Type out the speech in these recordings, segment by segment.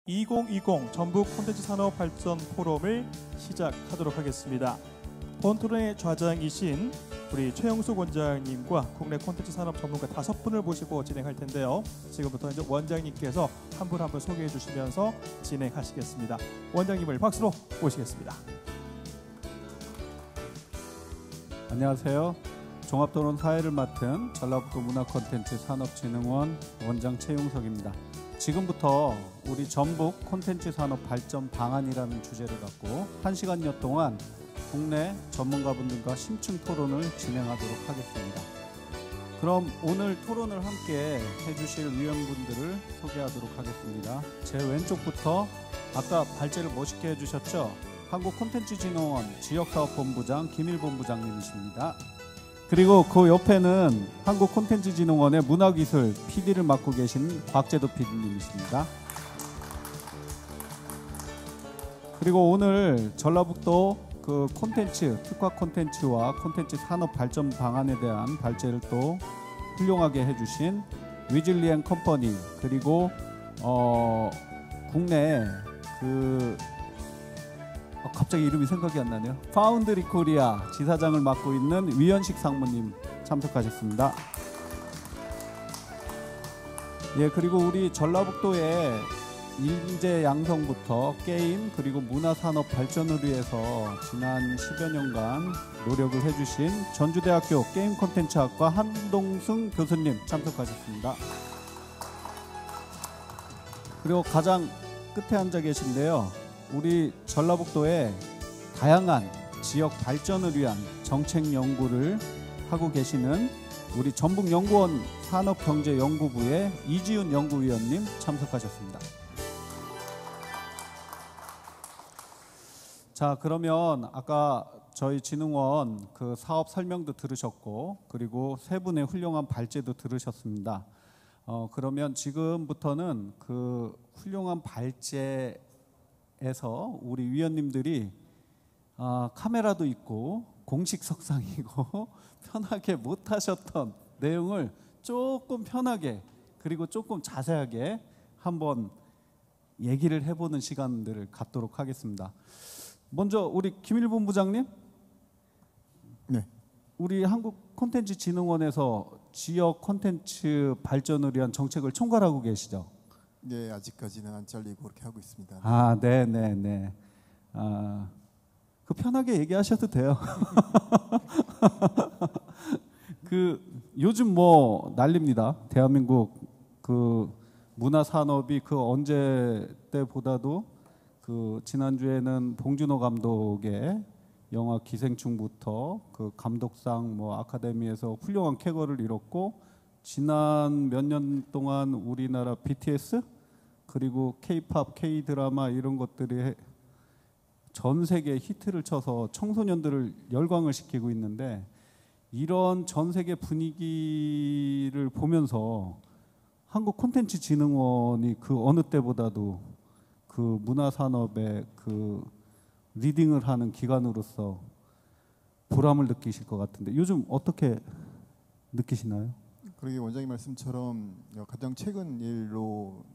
2020 전북 콘텐츠 산업 발전 포럼을 시작하도록 하겠습니다. 본 토론의 좌장이신 우리 최영숙 원장님과 국내 콘텐츠 산업 전문가 5분을 모시고 진행할 텐데요. 지금부터 이제 원장님께서 한 분 한 분 소개해 주시면서 진행하시겠습니다. 원장님을 박수로 모시겠습니다. 안녕하세요. 종합토론 사회를 맡은 전라북도 문화콘텐츠산업진흥원 원장 최용석입니다. 지금부터 우리 전북 콘텐츠 산업 발전 방안이라는 주제를 갖고 1시간여 동안 국내 전문가분들과 심층 토론을 진행하도록 하겠습니다. 그럼 오늘 토론을 함께 해주실 위원분들을 소개하도록 하겠습니다. 제 왼쪽부터 아까 발제를 멋있게 해주셨죠? 한국콘텐츠진흥원 지역사업본부장 김일본부장님이십니다. 그리고 그 옆에는 한국콘텐츠진흥원의 문화기술 PD를 맡고 계신 곽재도 PD님이십니다. 그리고 오늘 전라북도 그 콘텐츠, 특화 콘텐츠와 콘텐츠 산업 발전 방안에 대한 발제를 또 훌륭하게 해주신 위즐리엔 컴퍼니, 그리고 국내 갑자기 이름이 생각이 안 나네요. 파운드리 코리아 지사장을 맡고 있는 위현식 상무님 참석하셨습니다. 예, 그리고 우리 전라북도의 인재 양성부터 게임 그리고 문화산업 발전을 위해서 지난 10여 년간 노력을 해주신 전주대학교 게임 콘텐츠학과 한동승 교수님 참석하셨습니다. 그리고 가장 끝에 앉아 계신데요. 우리 전라북도의 다양한 지역 발전을 위한 정책 연구를 하고 계시는 우리 전북연구원 산업경제연구부의 이지훈 연구위원님 참석하셨습니다. 자, 그러면 아까 저희 진흥원 그 사업 설명도 들으셨고, 그리고 세 분의 훌륭한 발제도 들으셨습니다. 그러면 지금부터는 그 훌륭한 발제에서 우리 위원님들이 카메라도 있고 공식석상이고 편하게 못하셨던 내용을 조금 편하게 그리고 조금 자세하게 한번 얘기를 해보는 시간들을 갖도록 하겠습니다. 먼저 우리 김일본 부장님, 네. 우리 한국콘텐츠진흥원에서 지역 콘텐츠 발전을 위한 정책을 총괄하고 계시죠? 네, 아직까지는 안 잘리고 그렇게 하고 있습니다. 아, 네. 그 편하게 얘기하셔도 돼요. 그 요즘 뭐 난립니다. 대한민국 그 문화 산업이 그 언제 때보다도 그 지난주에는 봉준호 감독의 영화 기생충부터 그 감독상 뭐 아카데미에서 훌륭한 쾌거를 이뤘고, 지난 몇 년 동안 우리나라 BTS 그리고 K-팝, K-드라마 이런 것들이 전 세계에 히트를 쳐서 청소년들을 열광을 시키고 있는데, 이런 전 세계 분위기를 보면서 한국콘텐츠진흥원이 그 어느 때보다도 그 문화산업에 그 리딩을 하는 기관으로서 보람을 느끼실 것 같은데 요즘 어떻게 느끼시나요? 그러게 원장님 말씀처럼 가장 최근 일로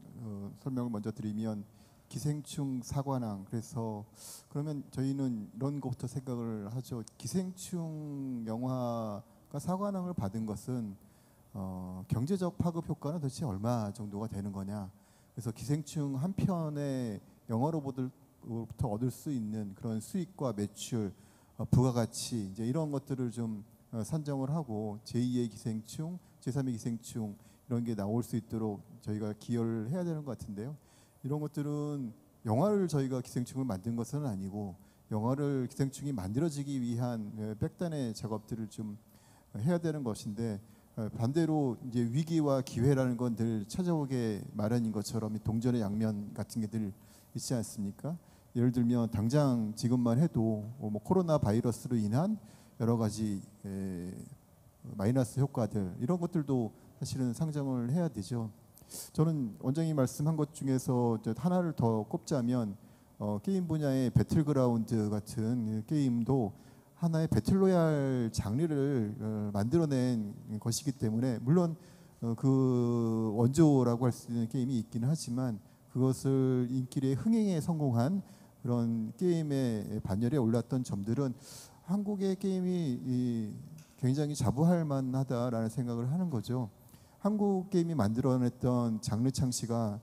설명을 먼저 드리면 기생충 사관왕, 그래서 그러면 저희는 이런 것부터 생각을 하죠. 기생충 영화가 사관왕을 받은 것은 경제적 파급 효과는 도대체 얼마 정도가 되는 거냐. 그래서 기생충 한 편의 영화로부터 얻을 수 있는 그런 수익과 매출, 부가가치 이제 이런 것들을 좀 산정을 하고 제2의 기생충, 제3의 기생충 이런 게 나올 수 있도록 저희가 기여를 해야 되는 것 같은데요. 이런 것들은 영화를 저희가 기생충을 만든 것은 아니고 영화를 기생충이 만들어지기 위한 백단의 작업들을 좀 해야 되는 것인데, 반대로 이제 위기와 기회라는 건 늘 찾아오게 마련인 것처럼 동전의 양면 같은 게 늘 있지 않습니까? 예를 들면 당장 지금만 해도 뭐 코로나 바이러스로 인한 여러 가지 마이너스 효과들 이런 것들도 사실은 상정을 해야 되죠. 저는 원장님 말씀한 것 중에서 하나를 더 꼽자면 게임 분야의 배틀그라운드 같은 게임도 하나의 배틀로얄 장르를 만들어낸 것이기 때문에, 물론 그 원조라고 할 수 있는 게임이 있기는 하지만 그것을 인기의 흥행에 성공한 그런 게임의 반열에 올랐던 점들은 한국의 게임이 굉장히 자부할 만하다라는 생각을 하는 거죠. 한국 게임이 만들어냈던 장르 창시가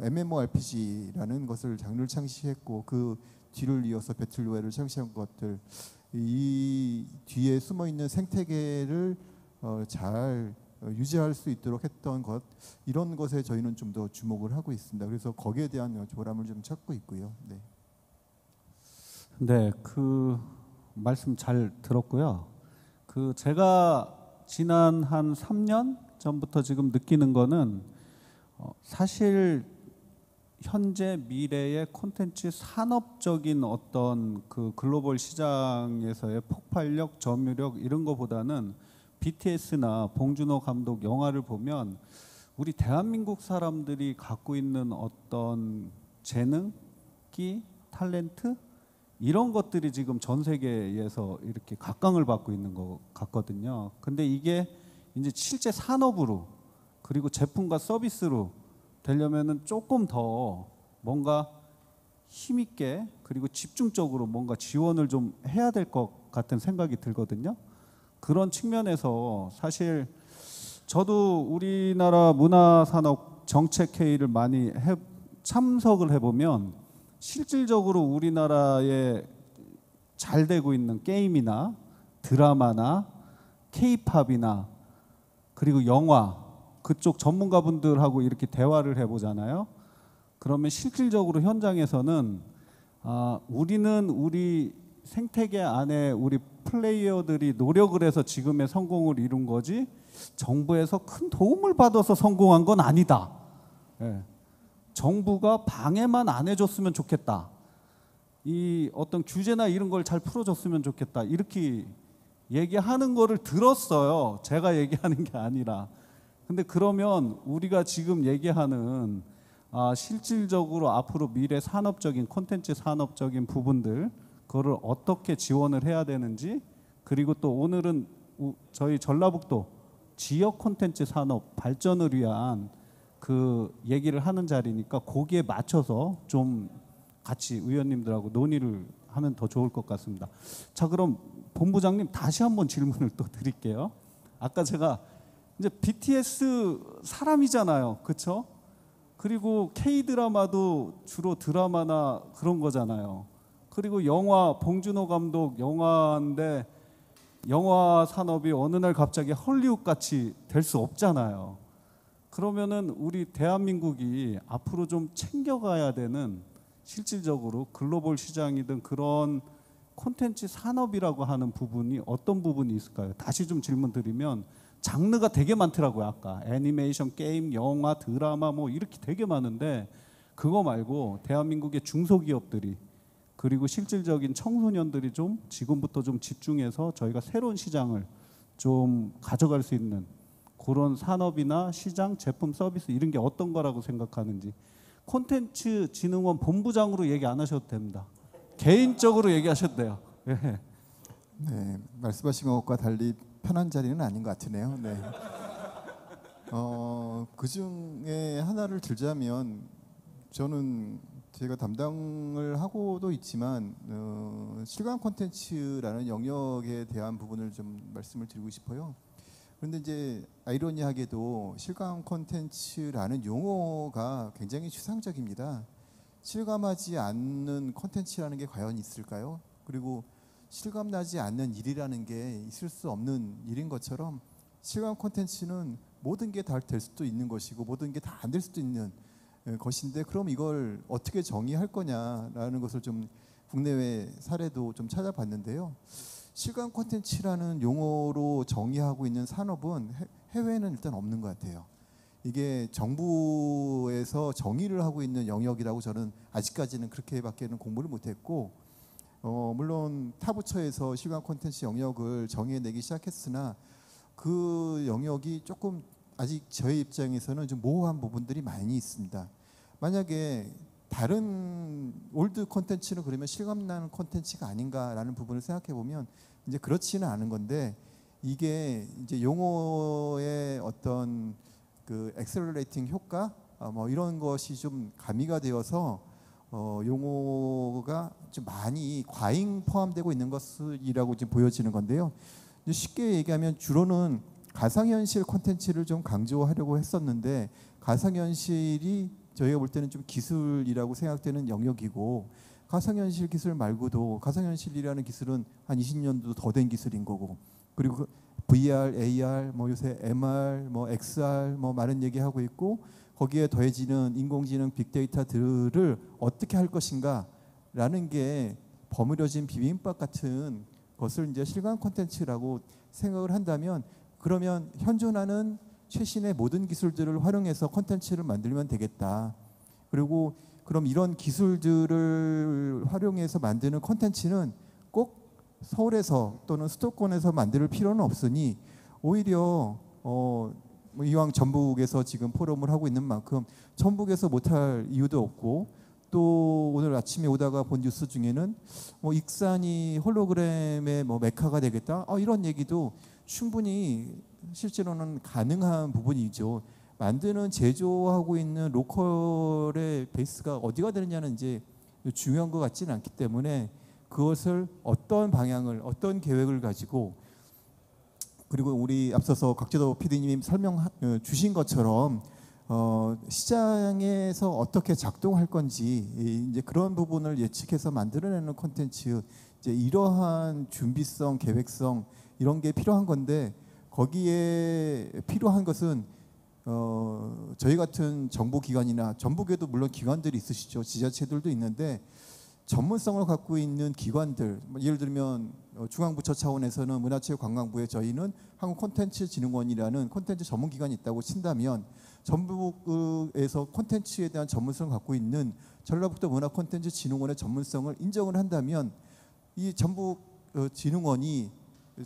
MMORPG라는 것을 장르를 창시했고 그 뒤를 이어서 배틀로얄을 창시한 것들, 이 뒤에 숨어 있는 생태계를 잘 유지할 수 있도록 했던 것, 이런 것에 저희는 좀 더 주목을 하고 있습니다. 그래서 거기에 대한 보람을 좀 찾고 있고요. 네. 네, 그 말씀 잘 들었고요. 그 제가 지난 한 3년 전부터 지금 느끼는 거는 사실 현재 미래의 콘텐츠 산업적인 어떤 그 글로벌 시장에서의 폭발력, 점유력 이런 거보다는 BTS나 봉준호 감독 영화를 보면 우리 대한민국 사람들이 갖고 있는 어떤 재능, 끼, 탤런트 이런 것들이 지금 전 세계에서 이렇게 각광을 받고 있는 것 같거든요. 근데 이게 이제 실제 산업으로 그리고 제품과 서비스로 되려면은 조금 더 뭔가 힘있게 그리고 집중적으로 뭔가 지원을 좀 해야 될 것 같은 생각이 들거든요. 그런 측면에서 사실 저도 우리나라 문화산업 정책회의를 많이 참석을 해보면 실질적으로 우리나라에 잘 되고 있는 게임이나 드라마나 K-팝이나 그리고 영화 그쪽 전문가분들하고 이렇게 대화를 해보잖아요. 그러면 실질적으로 현장에서는 우리는 우리 생태계 안에 우리 플레이어들이 노력을 해서 지금의 성공을 이룬 거지 정부에서 큰 도움을 받아서 성공한 건 아니다. 예. 정부가 방해만 안 해줬으면 좋겠다. 이 어떤 규제나 이런 걸 잘 풀어줬으면 좋겠다. 이렇게 얘기하는 거를 들었어요. 제가 얘기하는 게 아니라. 근데 그러면 우리가 지금 얘기하는 실질적으로 앞으로 미래 산업적인 콘텐츠 산업적인 부분들 그거를 어떻게 지원을 해야 되는지 그리고 또 오늘은 저희 전라북도 지역 콘텐츠 산업 발전을 위한 그 얘기를 하는 자리니까 거기에 맞춰서 좀 같이 의원님들하고 논의를 하면 더 좋을 것 같습니다. 자, 그럼 본부장님 다시 한번 질문을 또 드릴게요. 아까 제가 이제 BTS 사람이잖아요, 그렇죠? 그리고 K 드라마도 주로 드라마나 그런 거잖아요. 그리고 영화 봉준호 감독 영화인데 영화 산업이 어느 날 갑자기 헐리우드 같이 될 수 없잖아요. 그러면은 우리 대한민국이 앞으로 좀 챙겨가야 되는 실질적으로 글로벌 시장이든 그런 콘텐츠 산업이라고 하는 부분이 어떤 부분이 있을까요? 다시 좀 질문 드리면 장르가 되게 많더라고요. 아까 애니메이션, 게임, 영화, 드라마 뭐 이렇게 되게 많은데 그거 말고 대한민국의 중소기업들이 그리고 실질적인 청소년들이 좀 지금부터 좀 집중해서 저희가 새로운 시장을 좀 가져갈 수 있는 그런 산업이나 시장, 제품, 서비스 이런 게 어떤 거라고 생각하는지 콘텐츠진흥원 본부장으로 얘기 안 하셔도 됩니다. 개인적으로 얘기하셔도 돼요. 예. 네, 말씀하신 것과 달리 편한 자리는 아닌 것 같으네요. 네. 그 중에 하나를 들자면 저는 제가 담당을 하고도 있지만 실감 콘텐츠라는 영역에 대한 부분을 좀 말씀을 드리고 싶어요. 그런데 이제 아이러니하게도 실감 콘텐츠라는 용어가 굉장히 추상적입니다. 실감하지 않는 콘텐츠라는 게 과연 있을까요? 그리고 실감나지 않는 일이라는 게 있을 수 없는 일인 것처럼 실감 콘텐츠는 모든 게 다 될 수도 있는 것이고 모든 게 다 안 될 수도 있는 것인데 그럼 이걸 어떻게 정의할 거냐라는 것을 좀 국내외 사례도 좀 찾아봤는데요. 실감 콘텐츠라는 용어로 정의하고 있는 산업은 해외에는 일단 없는 것 같아요. 이게 정부에서 정의를 하고 있는 영역이라고 저는 아직까지는 그렇게밖에는 공부를 못했고 물론 타 부처에서 실감 콘텐츠 영역을 정의해내기 시작했으나 그 영역이 조금 아직 저희 입장에서는 좀 모호한 부분들이 많이 있습니다. 만약에 다른 올드 콘텐츠는 그러면 실감나는 콘텐츠가 아닌가라는 부분을 생각해 보면 이제 그렇지는 않은 건데 이게 이제 용어의 어떤 그 엑셀러레이팅 효과 뭐 이런 것이 좀 가미가 되어서 용어가 좀 많이 과잉 포함되고 있는 것이라고 지금 보여지는 건데요. 이제 쉽게 얘기하면 주로는 가상현실 콘텐츠를 좀 강조하려고 했었는데 가상현실이 저희가 볼 때는 좀 기술이라고 생각되는 영역이고 가상현실 기술 말고도 가상현실이라는 기술은 한 20년도 더 된 기술인 거고 그리고 그 VR, AR, 뭐 요새 MR, 뭐 XR 뭐 많은 얘기하고 있고 거기에 더해지는 인공지능 빅데이터들을 어떻게 할 것인가라는 게 버무려진 비빔밥 같은 것을 이제 실감 콘텐츠라고 생각을 한다면 그러면 현존하는 최신의 모든 기술들을 활용해서 콘텐츠를 만들면 되겠다. 그리고 그럼 이런 기술들을 활용해서 만드는 콘텐츠는 꼭 서울에서 또는 수도권에서 만들 필요는 없으니 오히려 뭐 이왕 전북에서 지금 포럼을 하고 있는 만큼 전북에서 못할 이유도 없고 또 오늘 아침에 오다가 본 뉴스 중에는 뭐 익산이 홀로그램의 뭐 메카가 되겠다 이런 얘기도 충분히 실제로는 가능한 부분이죠. 만드는 제조하고 있는 로컬의 베이스가 어디가 되느냐는 이제 중요한 것 같지는 않기 때문에 그것을 어떤 방향을 어떤 계획을 가지고 그리고 우리 앞서서 곽재도 PD님이 설명 주신 것처럼 시장에서 어떻게 작동할 건지 이제 그런 부분을 예측해서 만들어내는 콘텐츠 이제 이러한 준비성, 계획성 이런 게 필요한 건데 거기에 필요한 것은 저희 같은 정보기관이나 전북에도 물론 기관들이 있으시죠. 지자체들도 있는데 전문성을 갖고 있는 기관들 예를 들면 중앙부처 차원에서는 문화체육관광부에 저희는 한국콘텐츠진흥원이라는 콘텐츠 전문기관이 있다고 친다면 전북에서 콘텐츠에 대한 전문성을 갖고 있는 전라북도 문화콘텐츠진흥원의 전문성을 인정을 한다면 이 전북진흥원이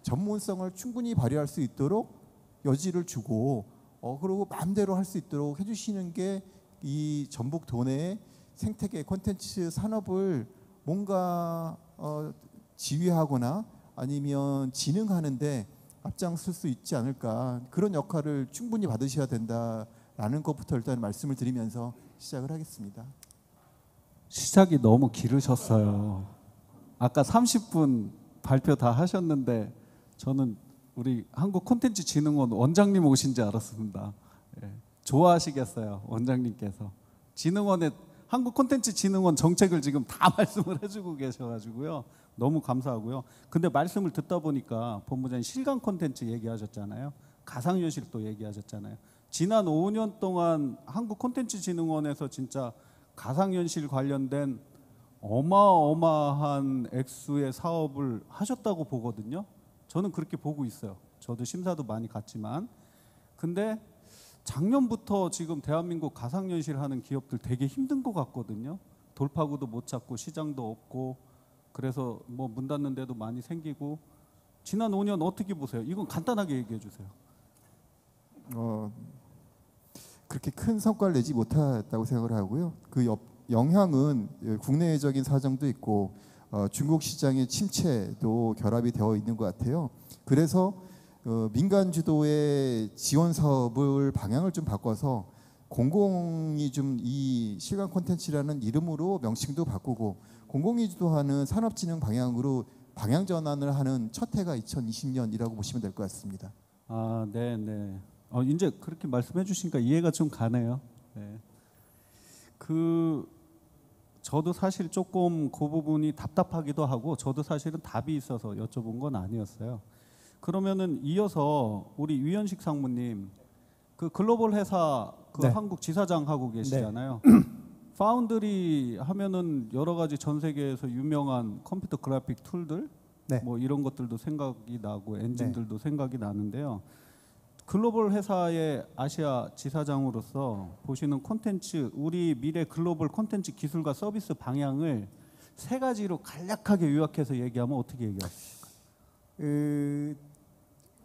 전문성을 충분히 발휘할 수 있도록 여지를 주고 그리고 마음대로 할 수 있도록 해주시는 게 이 전북 도내의 생태계 콘텐츠 산업을 뭔가 지휘하거나 아니면 진흥하는데 앞장설 수 있지 않을까 그런 역할을 충분히 받으셔야 된다라는 것부터 일단 말씀을 드리면서 시작을 하겠습니다. 시작이 너무 길으셨어요. 아까 30분 발표 다 하셨는데 저는 우리 한국콘텐츠진흥원 원장님 오신 줄 알았습니다. 예, 좋아하시겠어요, 원장님께서. 진흥원의 한국콘텐츠진흥원 정책을 지금 다 말씀을 해주고 계셔가지고요. 너무 감사하고요. 근데 말씀을 듣다 보니까 본부장님 실감 콘텐츠 얘기하셨잖아요. 가상현실도 얘기하셨잖아요. 지난 5년 동안 한국콘텐츠진흥원에서 진짜 가상현실 관련된 어마어마한 액수의 사업을 하셨다고 보거든요. 저는 그렇게 보고 있어요. 저도 심사도 많이 갔지만. 근데 작년부터 지금 대한민국 가상현실 하는 기업들 되게 힘든 것 같거든요. 돌파구도 못 찾고 시장도 없고 그래서 뭐 문 닫는 데도 많이 생기고 지난 5년 어떻게 보세요? 이건 간단하게 얘기해 주세요. 그렇게 큰 성과를 내지 못했다고 생각을 하고요. 그 영향은 국내적인 사정도 있고 중국 시장의 침체도 결합이 되어 있는 것 같아요. 그래서 민간 주도의 지원 사업을 방향을 좀 바꿔서 공공이 좀 이 실감 콘텐츠라는 이름으로 명칭도 바꾸고 공공이 주도하는 산업진흥 방향으로 방향 전환을 하는 첫 해가 2020년이라고 보시면 될 것 같습니다. 아, 네, 네. 이제 그렇게 말씀해 주시니까 이해가 좀 가네요. 네. 저도 사실 조금 그 부분이 답답하기도 하고 저도 사실은 답이 있어서 여쭤본 건 아니었어요. 그러면은 이어서 우리 위원식 상무님 그 글로벌 회사 네. 한국 지사장 하고 계시잖아요. 파운드리 하면은 여러 가지 전 세계에서 유명한 컴퓨터 그래픽 툴들 네. 뭐 이런 것들도 생각이 나고 엔진들도 생각이 나는데요. 글로벌 회사의 아시아 지사장으로서 보시는 콘텐츠 우리 미래 글로벌 콘텐츠 기술과 서비스 방향을 세 가지로 간략하게 요약해서 얘기하면 어떻게 얘기하십니까?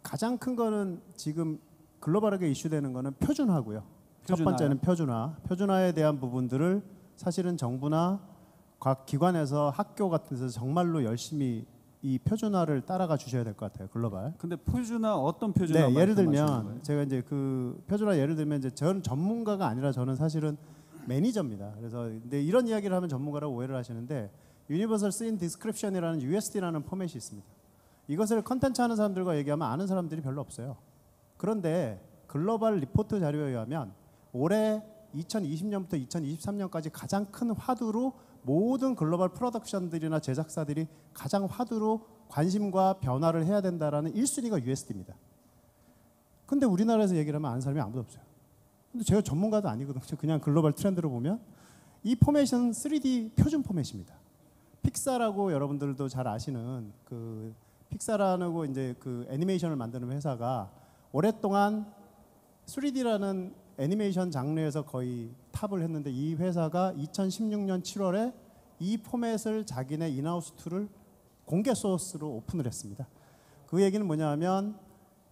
가장 큰 거는 지금 글로벌하게 이슈되는 거는 표준화고요. 첫 번째는 표준화. 표준화에 대한 부분들을 사실은 정부나 각 기관에서 학교 같은 데서 정말로 열심히 이 표준화를 따라가 주셔야 될 것 같아요. 글로벌. 근데 표준화 어떤 표준화 네, 예를 말씀하시는 들면 거예요? 제가 이제 그 표준화 예를 들면 이제 저는 전문가가 아니라 저는 사실은 매니저입니다. 그래서 근데 이런 이야기를 하면 전문가라고 오해를 하시는데 Universal Scene Description이라는 USD라는 포맷이 있습니다. 이것을 컨텐츠 하는 사람들과 얘기하면 아는 사람들이 별로 없어요. 그런데 글로벌 리포트 자료에 의하면 올해 2020년부터 2023년까지 가장 큰 화두로 모든 글로벌 프로덕션들이나 제작사들이 가장 화두로 관심과 변화를 해야 된다라는 1순위가 USD입니다. 근데 우리나라에서 얘기를 하면 아는 사람이 아무도 없어요. 근데 제가 전문가도 아니거든요. 그냥 글로벌 트렌드로 보면 이 포맷은 3D 표준 포맷입니다. 픽사라고 여러분들도 잘 아시는 그 픽사라고 이제 그 애니메이션을 만드는 회사가 오랫동안 3D라는 애니메이션 장르에서 거의 탑을 했는데 이 회사가 2016년 7월에 이 포맷을 자기네 인하우스 툴을 공개 소스로 오픈을 했습니다. 그 얘기는 뭐냐면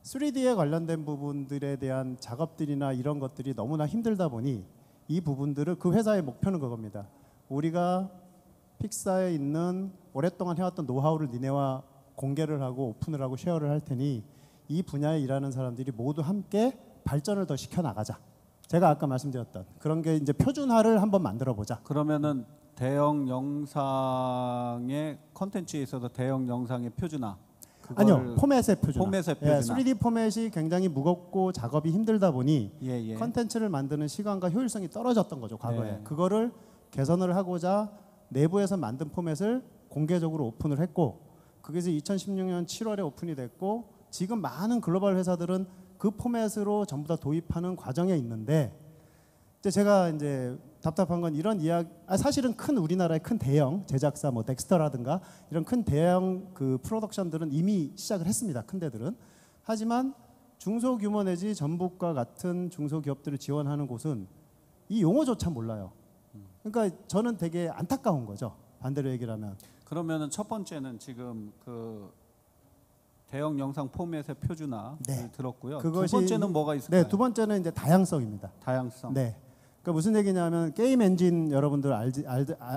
3D에 관련된 부분들에 대한 작업들이나 이런 것들이 너무나 힘들다 보니 이 부분들을 그 회사의 목표는 그겁니다. 우리가 픽사에 있는 오랫동안 해왔던 노하우를 니네와 공개를 하고 오픈을 하고 쉐어를 할 테니 이 분야에 일하는 사람들이 모두 함께 발전을 더 시켜나가자. 제가 아까 말씀드렸던 그런 게 이제 표준화를 한번 만들어 보자. 그러면은 대형 영상의 컨텐츠에 있어서 대형 영상의 표준화. 아니요, 포맷의 표준화. 포맷의 표준화. 3D 포맷이 굉장히 무겁고 작업이 힘들다 보니 예. 컨텐츠를 만드는 시간과 효율성이 떨어졌던 거죠, 과거에. 네. 그거를 개선을 하고자 내부에서 만든 포맷을 공개적으로 오픈을 했고 그게 이제 2016년 7월에 오픈이 됐고 지금 많은 글로벌 회사들은 그 포맷으로 전부 다 도입하는 과정에 있는데 이제 제가 이제 답답한 건 이런 이야기 사실은 큰 우리나라의 큰 대형 제작사 뭐 덱스터라든가 이런 큰 대형 그 프로덕션들은 이미 시작을 했습니다. 큰 데들은. 하지만 중소규모 내지 전북과 같은 중소기업들을 지원하는 곳은 이 용어조차 몰라요. 그러니까 저는 되게 안타까운 거죠. 반대로 얘기를 하면. 그러면은 첫 번째는 지금 그 대형 영상 포맷의 표준화를 네. 들었고요. 그것이- 두 번째는 뭐가 있을까요? 네, 두 번째는 이제 다양성입니다. 다양성. 네. 그러니까 무슨 얘기냐면 게임 엔진 여러분들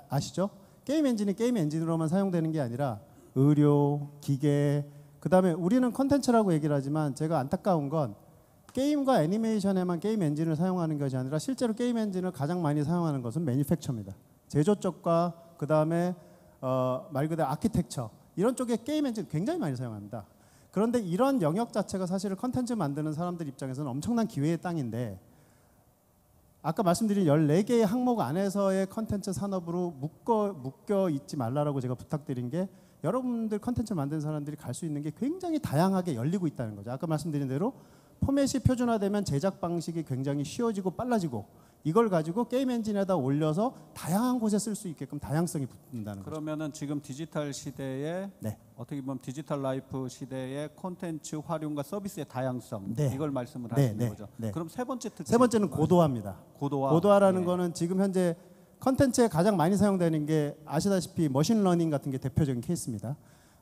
아시죠? 게임 엔진이 게임 엔진으로만 사용되는 게 아니라 의료, 기계, 그다음에 우리는 컨텐츠라고 얘기를 하지만 제가 안타까운 건 게임과 애니메이션에만 게임 엔진을 사용하는 것이 아니라 실제로 게임 엔진을 가장 많이 사용하는 것은 매니팩처입니다. 제조 쪽과 그다음에 말 그대로 아키텍처 이런 쪽에 게임 엔진 굉장히 많이 사용합니다. 그런데 이런 영역 자체가 사실 컨텐츠 만드는 사람들 입장에서는 엄청난 기회의 땅인데 아까 말씀드린 14개의 항목 안에서의 컨텐츠 산업으로 묶여 있지 말라라고 제가 부탁드린 게 여러분들 컨텐츠 만드는 사람들이 갈 수 있는 게 굉장히 다양하게 열리고 있다는 거죠. 아까 말씀드린 대로 포맷이 표준화되면 제작 방식이 굉장히 쉬워지고 빨라지고 이걸 가지고 게임 엔진에다 올려서 다양한 곳에 쓸 수 있게끔 다양성이 붙는다는 거죠. 그러면은 지금 디지털 시대에 네. 어떻게 보면 디지털 라이프 시대의 콘텐츠 활용과 서비스의 다양성 네. 이걸 말씀을 네, 하시는 네, 거죠. 네. 그럼 세 번째 특징. 세 번째는 고도화입니다. 고도화라는 예. 거는 지금 현재 컨텐츠에 가장 많이 사용되는 게 아시다시피 머신러닝 같은 게 대표적인 케이스입니다.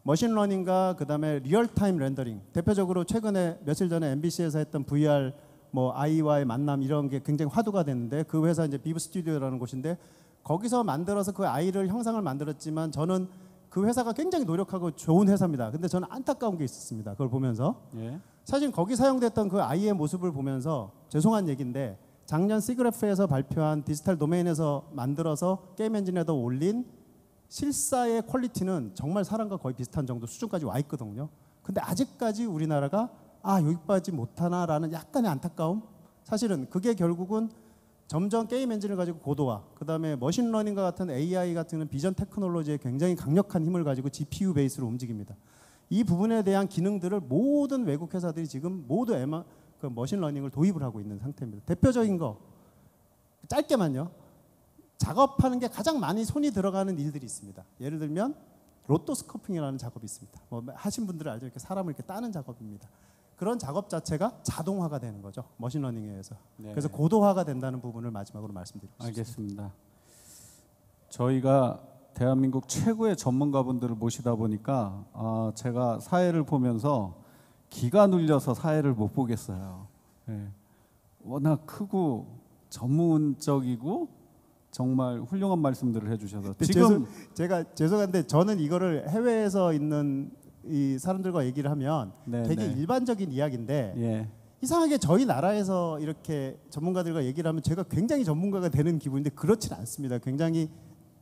머신러닝과 그다음에 리얼타임 렌더링. 대표적으로 최근에 며칠 전에 MBC에서 했던 VR 뭐 아이와의 만남 이런 게 굉장히 화두가 됐는데 그 회사 이제 비브 스튜디오라는 곳인데 거기서 만들어서 그 아이를 형상을 만들었지만 저는 그 회사가 굉장히 노력하고 좋은 회사입니다. 근데 저는 안타까운 게 있었습니다. 그걸 보면서 예. 사실 거기 사용됐던 그 아이의 모습을 보면서 죄송한 얘기인데 작년 시그래프에서 발표한 디지털 도메인에서 만들어서 게임 엔진에다 올린 실사의 퀄리티는 정말 사람과 거의 비슷한 정도 수준까지 와 있거든요. 근데 아직까지 우리나라가 여기까지 못하나라는 약간의 안타까움. 사실은 그게 결국은 점점 게임 엔진을 가지고 고도화, 그다음에 머신러닝과 같은 AI 같은 비전 테크놀로지에 굉장히 강력한 힘을 가지고 GPU 베이스로 움직입니다. 이 부분에 대한 기능들을 모든 외국 회사들이 지금 모두 그 머신러닝을 도입을 하고 있는 상태입니다. 대표적인 거 짧게만요. 작업하는 게 가장 많이 손이 들어가는 일들이 있습니다. 예를 들면 로또스코핑이라는 작업이 있습니다. 뭐 하신 분들은 알죠. 이렇게 사람을 이렇게 따는 작업입니다. 그런 작업 자체가 자동화가 되는 거죠. 머신러닝에 의해서. 네. 그래서 고도화가 된다는 부분을 마지막으로 말씀드리고 싶습니다. 알겠습니다. 저희가 대한민국 최고의 전문가분들을 모시다 보니까 제가 사회를 보면서 기가 눌려서 사회를 못 보겠어요. 예. 워낙 크고 전문적이고 정말 훌륭한 말씀들을 해주셔서 근데 지금 제가 죄송한데 저는 이거를 해외에서 있는 이 사람들과 얘기를 하면 네, 되게 네. 일반적인 이야기인데 예. 이상하게 저희 나라에서 이렇게 전문가들과 얘기를 하면 제가 굉장히 전문가가 되는 기분인데 그렇진 않습니다. 굉장히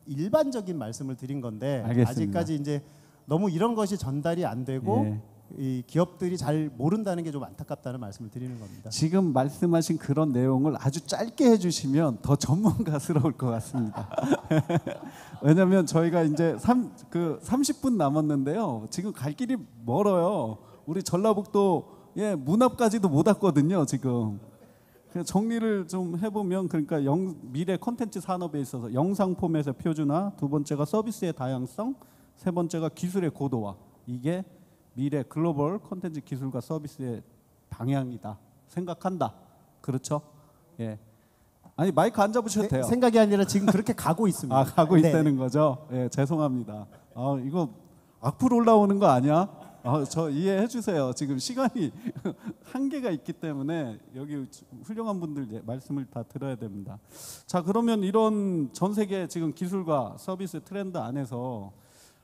일반적인 말씀을 드린 건데 알겠습니다. 아직까지 이제 너무 이런 것이 전달이 안 되고 예. 이 기업들이 잘 모른다는 게 좀 안타깝다는 말씀을 드리는 겁니다. 지금 말씀하신 그런 내용을 아주 짧게 해주시면 더 전문가스러울 것 같습니다. 왜냐하면 저희가 이제 30분 남았는데요. 지금 갈 길이 멀어요. 우리 전라북도 문 앞까지도 못 왔거든요. 지금 그래서 정리를 좀 해보면 그러니까 미래 콘텐츠 산업에 있어서 영상 포맷의 표준화, 두 번째가 서비스의 다양성, 세 번째가 기술의 고도화. 이게 미래 글로벌 콘텐츠 기술과 서비스의 방향이다 생각한다. 그렇죠? 예. 아니 마이크 안 잡으셔도 돼요. 생각이 아니라 지금 그렇게 가고 있습니다. 아 가고 네. 있다는 거죠. 예, 죄송합니다. 이거 악플 올라오는 거 아니야? 저 이해해 주세요. 지금 시간이 한계가 있기 때문에 여기 훌륭한 분들 말씀을 다 들어야 됩니다. 자, 그러면 이런 전 세계 지금 기술과 서비스 트렌드 안에서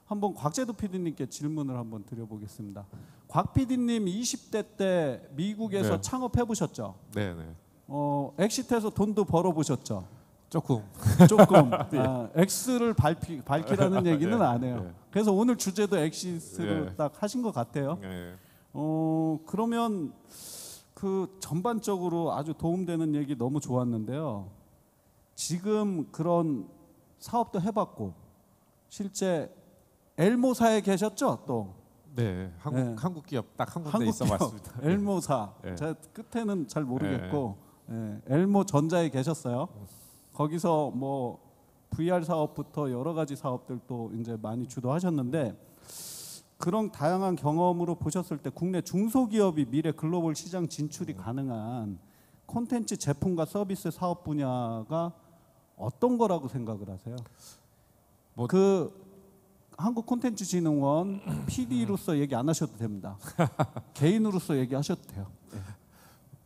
한번 곽재도 PD님께 질문을 한번 드려보겠습니다. 곽 PD님 20대 때 미국에서 네. 창업해 보셨죠? 네네. 엑시트에서 돈도 벌어 보셨죠? 조금. 조금 X를 밝히라는 얘기는 예, 안 해요. 예. 그래서 오늘 주제도 엑시트로 예. 딱 하신 것 같아요. 네. 그러면 그 전반적으로 아주 도움되는 얘기 너무 좋았는데요. 지금 그런 사업도 해봤고 실제 엘모사에 계셨죠? 또 네. 한국 기업 딱 한 군데 한국 있어봤습니다. 기업, 엘모사. 예. 제가 끝에는 잘 모르겠고 엘모 전자에 계셨어요. 거기서 뭐 VR 사업부터 여러 가지 사업들도 이제 많이 주도하셨는데 그런 다양한 경험으로 보셨을 때 국내 중소기업이 미래 글로벌 시장 진출이 가능한 콘텐츠 제품과 서비스 사업 분야가 어떤 거라고 생각을 하세요? 그 한국콘텐츠진흥원 PD로서 얘기 안 하셔도 됩니다. 개인으로서 얘기하셔도 돼요.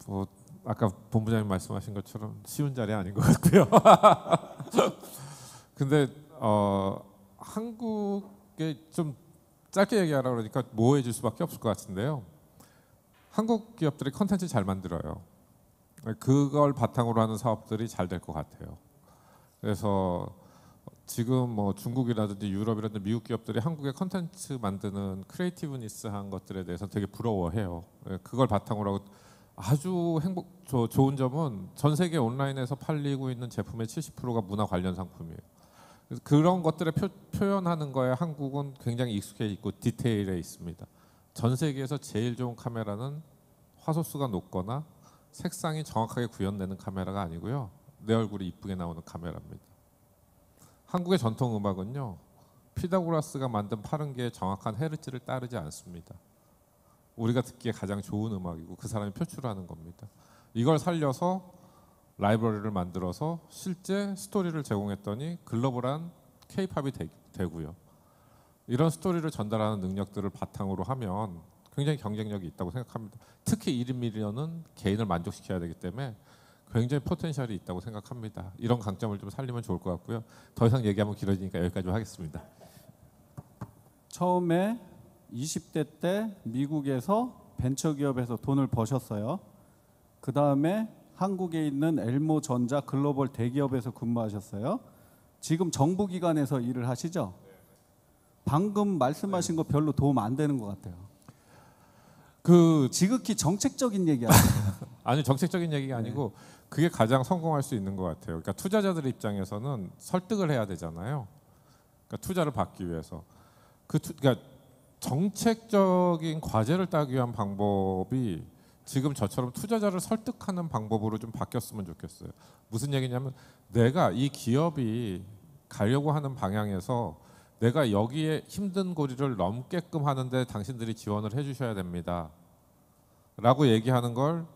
뭐 아까 본부장님 말씀하신 것처럼 쉬운 자리 아닌 것 같고요. 근데 한국에 좀 짧게 얘기하라 그러니까 모호해질 수밖에 없을 것 같은데요. 한국 기업들이 컨텐츠 잘 만들어요. 그걸 바탕으로 하는 사업들이 잘 될 것 같아요. 그래서 지금 뭐 중국이라든지 유럽이라든지 미국 기업들이 한국의 컨텐츠 만드는 크리에이티브니스한 것들에 대해서 되게 부러워해요. 그걸 바탕으로 하고 아주 좋은 점은 전 세계 온라인에서 팔리고 있는 제품의 70%가 문화 관련 상품이에요. 그래서 그런 것들을 표현하는 거에 한국은 굉장히 익숙해 있고 디테일에 있습니다. 전 세계에서 제일 좋은 카메라는 화소수가 높거나 색상이 정확하게 구현되는 카메라가 아니고요. 내 얼굴이 이쁘게 나오는 카메라입니다. 한국의 전통 음악은요. 피타고라스가 만든 80개의 정확한 헤르츠를 따르지 않습니다. 우리가 듣기에 가장 좋은 음악이고 그 사람이 표출하는 겁니다. 이걸 살려서 라이브러리를 만들어서 실제 스토리를 제공했더니 글로벌한 K-팝이 되고요. 이런 스토리를 전달하는 능력들을 바탕으로 하면 굉장히 경쟁력이 있다고 생각합니다. 특히 1인 미디어는 개인을 만족시켜야 되기 때문에 굉장히 포텐셜이 있다고 생각합니다. 이런 강점을 좀 살리면 좋을 것 같고요. 더 이상 얘기하면 길어지니까 여기까지 하겠습니다. 처음에 20대 때 미국에서 벤처기업에서 돈을 버셨어요. 그 다음에 한국에 있는 엘모전자 글로벌 대기업에서 근무하셨어요. 지금 정부기관에서 일을 하시죠? 방금 말씀하신 거 별로 도움 안 되는 것 같아요. 지극히 정책적인 얘기하세요. 아니 정책적인 얘기가 아니고 그게 가장 성공할 수 있는 것 같아요. 그러니까 투자자들 입장에서는 설득을 해야 되잖아요. 그러니까 투자를 받기 위해서 그러니까 정책적인 과제를 따기 위한 방법이 지금 저처럼 투자자를 설득하는 방법으로 좀 바뀌었으면 좋겠어요. 무슨 얘기냐면 내가 이 기업이 가려고 하는 방향에서 내가 여기에 힘든 고리를 넘게끔 하는데 당신들이 지원을 해주셔야 됩니다. 라고 얘기하는 걸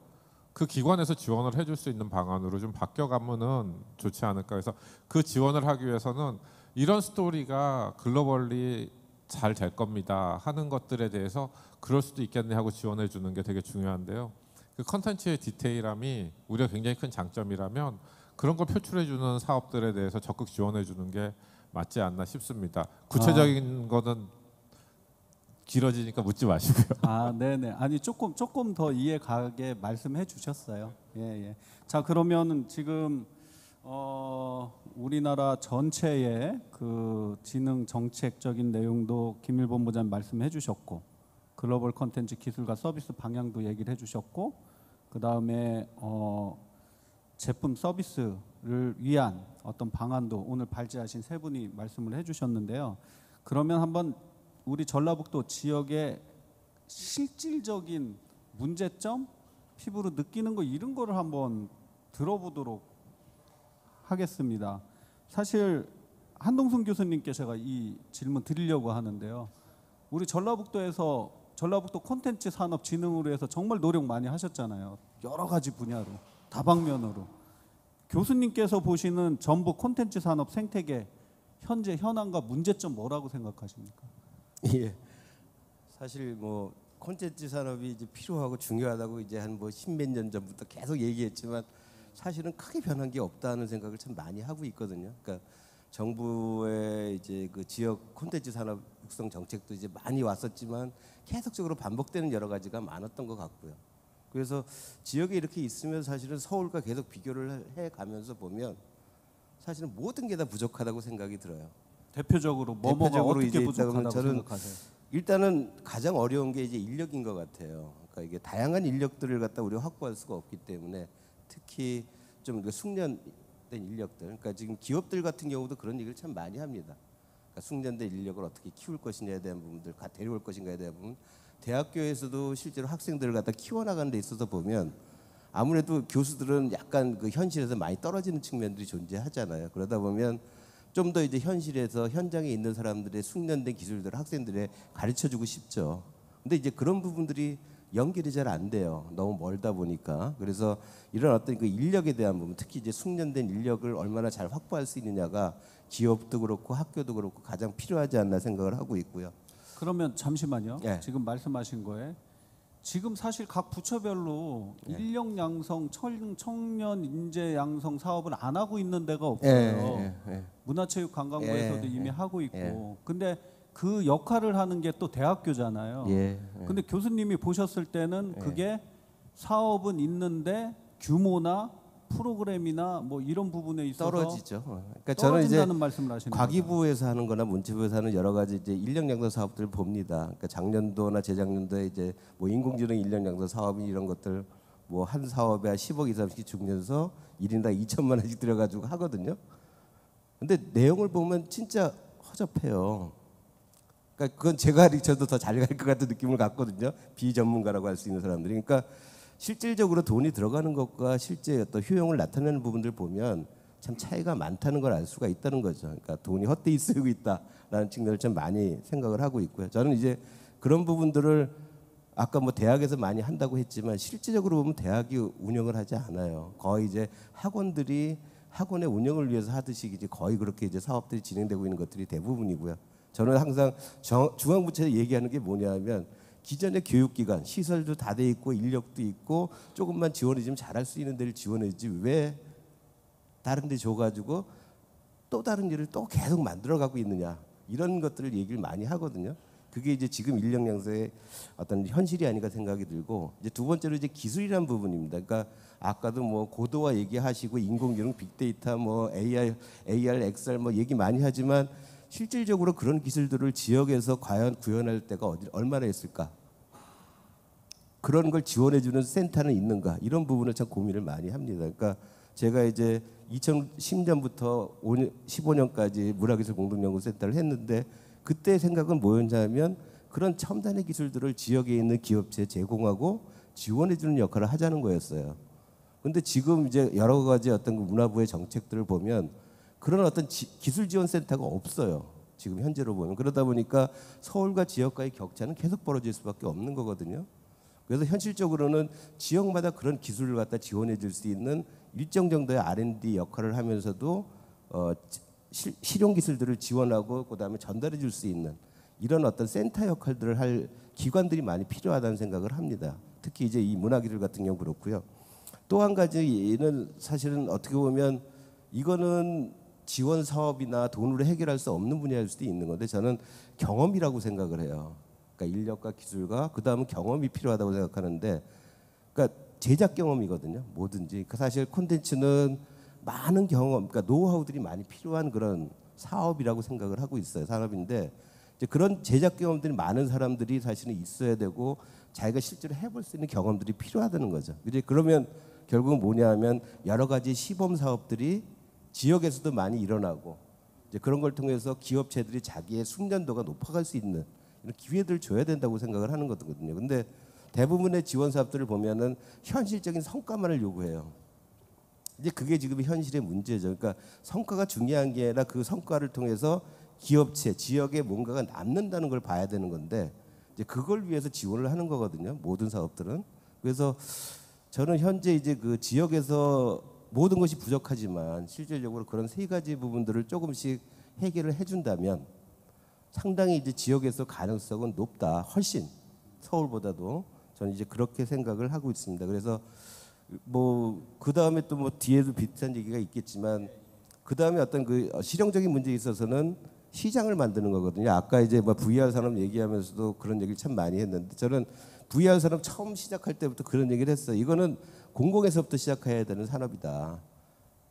그 기관에서 지원을 해줄 수 있는 방안으로 좀 바뀌어가면은 좋지 않을까. 그래서 그 지원을 하기 위해서는 이런 스토리가 글로벌리 잘 될 겁니다 하는 것들에 대해서 그럴 수도 있겠네 하고 지원해 주는 게 되게 중요한데요. 그 컨텐츠의 디테일함이 우리가 굉장히 큰 장점이라면 그런 걸 표출해주는 사업들에 대해서 적극 지원해주는 게 맞지 않나 싶습니다. 구체적인 거는 길어지니까 묻지 마시고요. 네네. 아니 조금 더 이해 가게 말씀해 주셨어요. 예, 예. 자, 그러면 지금 우리나라 전체의 그 지능 정책적인 내용도 김일 본부장님 말씀해 주셨고, 글로벌 콘텐츠 기술과 서비스 방향도 얘기를 해 주셨고, 그 다음에 제품 서비스를 위한 어떤 방안도 오늘 발제하신 세 분이 말씀을 해주셨는데요. 그러면 한번 우리 전라북도 지역의 실질적인 문제점, 피부로 느끼는 거 이런 거를 한번 들어보도록 하겠습니다. 사실 한동순 교수님께 제가 이 질문 드리려고 하는데요. 우리 전라북도에서 전라북도 콘텐츠 산업 진흥으로 해서 정말 노력 많이 하셨잖아요. 여러 가지 분야로, 다방면으로. 교수님께서 보시는 전북 콘텐츠 산업 생태계 현재 현황과 문제점 뭐라고 생각하십니까? 예. 사실 뭐 콘텐츠 산업이 이제 필요하고 중요하다고 이제 한 뭐 십몇 년 전부터 계속 얘기했지만 사실은 크게 변한 게 없다는 생각을 참 많이 하고 있거든요. 그러니까 정부의 이제 그 지역 콘텐츠 산업 육성 정책도 이제 많이 왔었지만 계속적으로 반복되는 여러 가지가 많았던 것 같고요. 그래서 지역에 이렇게 있으면 사실은 서울과 계속 비교를 해 가면서 보면 사실은 모든 게 다 부족하다고 생각이 들어요. 대표적으로 뭐가 어떻게 이제 부족하다고 저는 생각하세요? 일단은 가장 어려운 게 이제 인력인 것 같아요. 그러니까 이게 다양한 인력들을 갖다 우리가 확보할 수가 없기 때문에 특히 좀 숙련된 인력들, 그러니까 지금 기업들 같은 경우도 그런 얘기를 참 많이 합니다. 그러니까 숙련된 인력을 어떻게 키울 것이냐에 대한 부분들, 데려올 것인가에 대한 부분, 대학교에서도 실제로 학생들을 갖다 키워나가는 데 있어서 보면 아무래도 교수들은 약간 그 현실에서 많이 떨어지는 측면들이 존재하잖아요. 그러다 보면 좀 더 이제 현실에서 현장에 있는 사람들의 숙련된 기술들을 학생들에 가르쳐주고 싶죠. 근데 이제 그런 부분들이 연결이 잘 안 돼요. 너무 멀다 보니까. 그래서 이런 어떤 그 인력에 대한 부분, 특히 이제 숙련된 인력을 얼마나 잘 확보할 수 있느냐가 기업도 그렇고 학교도 그렇고 가장 필요하지 않나 생각을 하고 있고요. 그러면 잠시만요. 예. 지금 말씀하신 거에 지금 사실 각 부처별로 예. 인력 양성, 청년 인재 양성 사업을 안 하고 있는 데가 없어요. 문화체육관광부에서도 예, 이미 예, 하고 있고. 예. 근데 그 역할을 하는 게 또 대학교잖아요. 예. 근데 교수님이 보셨을 때는 예. 그게 사업은 있는데 규모나 프로그램이나 뭐 이런 부분에 있어서 떨어지죠. 그러니까 저는 이제 떨어진다는 말씀을 하시는 거죠. 과기부에서 하는 거나 문체부에서 하는 여러 가지 이제 인력 양성 사업들을 봅니다. 그러니까 작년도나 재작년도에 이제 뭐 인공지능 인력 양성 사업 이런 것들 뭐 한 사업에 한 10억 이상씩 주면서 1인당 2천만 원씩 들여가지고 하거든요. 근데 내용을 보면 진짜 허접해요. 그러니까 그건 제가 가르쳐도 더 잘 갈 것 같은 느낌을 갖거든요. 비전문가라고 할 수 있는 사람들이. 그러니까 실질적으로 돈이 들어가는 것과 실제 어떤 효용을 나타내는 부분들 보면 참 차이가 많다는 걸 알 수가 있다는 거죠. 그러니까 돈이 헛되이 쓰이고 있다라는 측면을 좀 많이 생각을 하고 있고요. 저는 이제 그런 부분들을 아까 뭐 대학에서 많이 한다고 했지만 실질적으로 보면 대학이 운영을 하지 않아요. 거의 이제 학원들이 학원의 운영을 위해서 하듯이 이제 거의 그렇게 이제 사업들이 진행되고 있는 것들이 대부분이고요. 저는 항상 중앙부처에서 얘기하는 게 뭐냐면 기존의 교육기관 시설도 다 돼 있고 인력도 있고 조금만 지원해 주면 잘할 수 있는 데를 지원해 주지 왜 다른 데 줘가지고 또 다른 일을 또 계속 만들어가고 있느냐 이런 것들을 얘기를 많이 하거든요. 그게 이제 지금 인력 양성의 어떤 현실이 아닌가 생각이 들고 이제 두 번째로 이제 기술이란 부분입니다. 그러니까 아까도 뭐 고도화 얘기하시고 인공지능 빅데이터 뭐 AR, XR 뭐 얘기 많이 하지만 실질적으로 그런 기술들을 지역에서 과연 구현할 때가 얼마나 있을까? 그런 걸 지원해주는 센터는 있는가? 이런 부분을 참 고민을 많이 합니다. 그러니까 제가 이제 2010년부터 15년까지 문화기술공동연구센터를 했는데 그때 생각은 뭐였냐면 그런 첨단의 기술들을 지역에 있는 기업체에 제공하고 지원해주는 역할을 하자는 거였어요. 근데 지금 이제 여러 가지 어떤 문화부의 정책들을 보면 그런 어떤 기술 지원 센터가 없어요. 지금 현재로 보면. 그러다 보니까 서울과 지역과의 격차는 계속 벌어질 수밖에 없는 거거든요. 그래서 현실적으로는 지역마다 그런 기술을 갖다 지원해 줄 수 있는 일정 정도의 R&D 역할을 하면서도 실용 기술들을 지원하고 그다음에 전달해 줄 수 있는 이런 어떤 센터 역할들을 할 기관들이 많이 필요하다는 생각을 합니다. 특히 이제 이 문화기술 같은 경우 그렇고요. 또 한 가지 얘는 사실은 어떻게 보면 이거는 지원 사업이나 돈으로 해결할 수 없는 분야일 수도 있는 건데 저는 경험이라고 생각을 해요. 그러니까 인력과 기술과 그다음은 경험이 필요하다고 생각하는데, 그러니까 제작 경험이거든요. 뭐든지. 그러니까 사실 콘텐츠는 많은 경험, 그러니까 노하우들이 많이 필요한 그런 사업이라고 생각을 하고 있어요. 산업인데 이제 그런 제작 경험들이 많은 사람들이 사실은 있어야 되고 자기가 실제로 해볼 수 있는 경험들이 필요하다는 거죠. 이제 그러면 결국은 뭐냐하면 여러 가지 시범 사업들이 지역에서도 많이 일어나고 이제 그런 걸 통해서 기업체들이 자기의 숙련도가 높아갈 수 있는 이런 기회들을 줘야 된다고 생각을 하는 거거든요. 근데 대부분의 지원 사업들을 보면은 현실적인 성과만을 요구해요. 이제 그게 지금 현실의 문제죠. 그러니까 성과가 중요한 게 아니라 그 성과를 통해서 기업체, 지역에 뭔가가 남는다는 걸 봐야 되는 건데 이제 그걸 위해서 지원을 하는 거거든요. 모든 사업들은. 그래서 저는 현재 이제 그 지역에서 모든 것이 부족하지만 실질적으로 그런 세 가지 부분들을 조금씩 해결을 해준다면 상당히 이제 지역에서 가능성은 높다. 훨씬 서울보다도 저는 이제 그렇게 생각을 하고 있습니다. 그래서 뭐 그 다음에 또 뭐 뒤에도 비슷한 얘기가 있겠지만 그 다음에 어떤 그 실용적인 문제에 있어서는 시장을 만드는 거거든요. 아까 이제 뭐 VR 산업 얘기하면서도 그런 얘기를 참 많이 했는데 저는 VR 산업 처음 시작할 때부터 그런 얘기를 했어요. 이거는 공공에서부터 시작해야 되는 산업이다.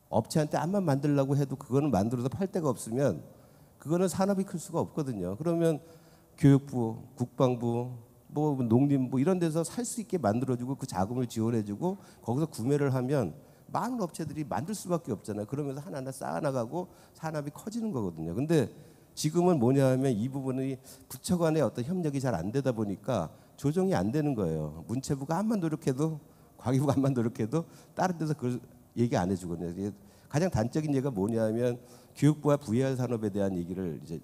업체한테 암만 만들려고 해도 그거는 만들어서 팔 데가 없으면 그거는 산업이 클 수가 없거든요. 그러면 교육부, 국방부, 뭐 농림부 이런 데서 살 수 있게 만들어주고 그 자금을 지원해주고 거기서 구매를 하면 많은 업체들이 만들 수밖에 없잖아요. 그러면서 하나하나 쌓아나가고 산업이 커지는 거거든요. 근데 지금은 뭐냐 하면 이 부분이 부처 간의 어떤 협력이 잘 안 되다 보니까 조정이 안 되는 거예요. 문체부가 암만 노력해도 과기부가 암만 노력해도 다른 데서 그걸 얘기 안 해주거든요. 가장 단적인 예가 뭐냐 하면 교육부와 VR 산업에 대한 얘기를 이제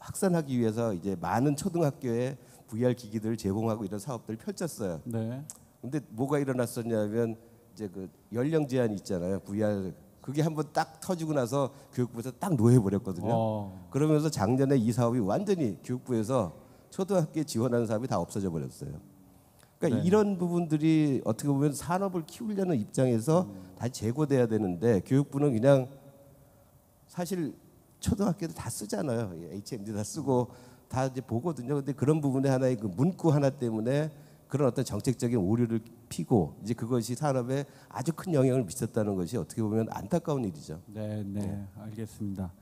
확산하기 위해서 이제 많은 초등학교에 VR 기기들을 제공하고 이런 사업들을 펼쳤어요. 네. 근데 뭐가 일어났었냐면 이제 그 연령 제한이 있잖아요. VR 그게 한번 딱 터지고 나서 교육부에서 딱 놓여버렸거든요. 그러면서 작년에 이 사업이 완전히 교육부에서 초등학교에 지원하는 사업이 다 없어져 버렸어요. 그러니까 네. 이런 부분들이 어떻게 보면 산업을 키우려는 입장에서 다시 제고돼야 되는데 교육부는 그냥 사실 초등학교도 다 쓰잖아요. HMD 다 쓰고 다 이제 보거든요. 근데 그런 부분에 하나의 그 문구 하나 때문에 그런 어떤 정책적인 오류를 피고 이제 그것이 산업에 아주 큰 영향을 미쳤다는 것이 어떻게 보면 안타까운 일이죠. 네, 네, 알겠습니다.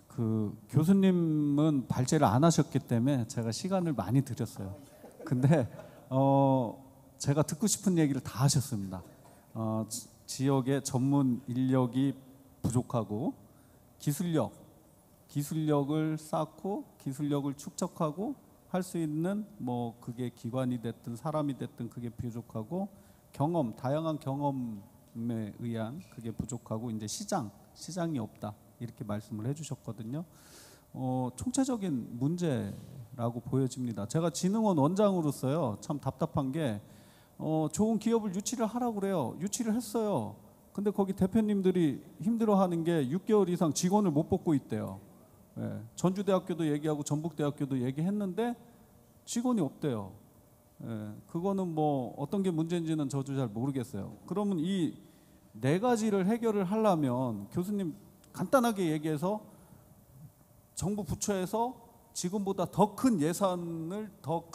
그 교수님은 발제를 안 하셨기 때문에 제가 시간을 많이 드렸어요. 근데 제가 듣고 싶은 얘기를 다 하셨습니다. 지역의 전문 인력이 부족하고 기술력을 쌓고 기술력을 축적하고 할 수 있는 뭐 그게 기관이 됐든 사람이 됐든 그게 부족하고 경험, 다양한 경험에 의한 그게 부족하고 이제 시장이 없다 이렇게 말씀을 해주셨거든요. 총체적인 문제라고 보여집니다. 제가 진흥원 원장으로서요 참 답답한 게 좋은 기업을 유치를 하라고 그래요. 유치를 했어요. 근데 거기 대표님들이 힘들어하는 게 6개월 이상 직원을 못 뽑고 있대요. 예, 전주대학교도 얘기하고 전북대학교도 얘기했는데 직원이 없대요. 예, 그거는 뭐 어떤 게 문제인지는 저도 잘 모르겠어요. 그러면 이 네 가지를 해결을 하려면 교수님 간단하게 얘기해서 정부 부처에서 지금보다 더 큰 예산을 더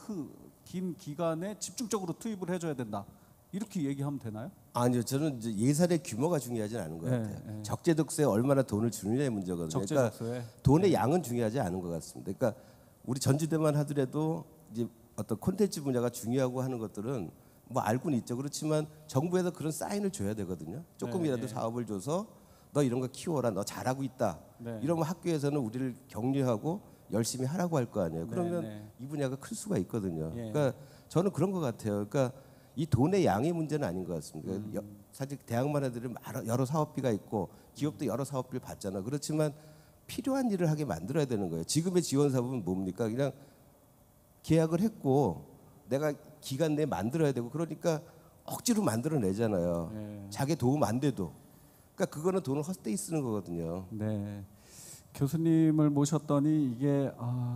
긴 기간에 집중적으로 투입을 해줘야 된다. 이렇게 얘기하면 되나요? 아니요, 저는 이제 예산의 규모가 중요하지 않은 것 같아요. 네. 적재적소에 얼마나 돈을 주느냐의 문제거든요. 적재적소에. 그러니까 돈의 양은 중요하지 않은 것 같습니다. 그러니까 우리 전주대만 하더라도 이제 어떤 콘텐츠 분야가 중요하고 하는 것들은 뭐 알고는 있죠. 그렇지만 정부에서 그런 사인을 줘야 되거든요. 조금이라도 네. 사업을 줘서 너 이런 거 키워라, 너 잘하고 있다. 네. 이러면 학교에서는 우리를 격려하고 열심히 하라고 할 거 아니에요. 그러면 네. 이 분야가 클 수가 있거든요. 예. 그러니까 저는 그런 것 같아요. 그러니까 이 돈의 양의 문제는 아닌 것 같습니다. 사실 대학만 해도 여러 사업비가 있고 기업도 여러 사업비를 받잖아. 그렇지만 필요한 일을 하게 만들어야 되는 거예요. 지금의 지원 사업은 뭡니까? 그냥 계약을 했고 내가 기간 내에 만들어야 되고 그러니까 억지로 만들어내잖아요. 네. 자기 도움 안 돼도. 그러니까 그거는 돈을 헛되이 쓰는 거거든요. 네. 교수님을 모셨더니 이게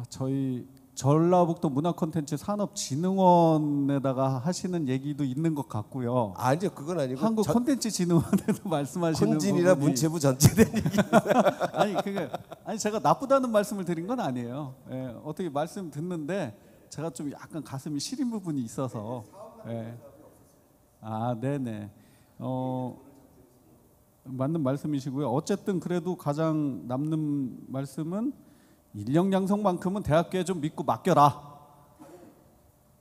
저희 전라북도 문화콘텐츠 산업진흥원에다가 하시는 얘기도 있는 것 같고요. 아니요, 그건 아니고 한국 콘텐츠진흥원에도 말씀하시는 콘진이나 부분이 문체부 전체된 얘기. 아니 제가 나쁘다는 말씀을 드린 건 아니에요. 예, 어떻게 말씀 듣는데 제가 좀 약간 가슴이 시린 부분이 있어서. 예. 아, 네네. 맞는 말씀이시고요. 어쨌든 그래도 가장 남는 말씀은 인력 양성만큼은 대학교에 좀 믿고 맡겨라.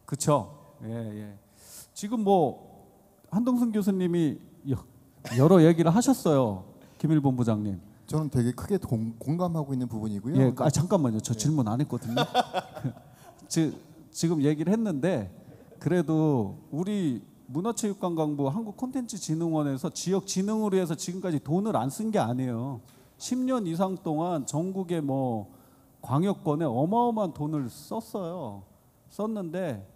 그렇죠? 예, 예. 지금 뭐 한동순 교수님이 여러 얘기를 하셨어요. 김일 본부장님. 저는 되게 크게 공감하고 있는 부분이고요. 예, 잠깐만요. 저 질문 안 했거든요. 지금 얘기를 했는데 그래도 우리 문화체육관광부 한국콘텐츠진흥원에서 지역 진흥을 위해서 지금까지 돈을 안 쓴 게 아니에요. 10년 이상 동안 전국의 뭐 광역권에 어마어마한 돈을 썼는데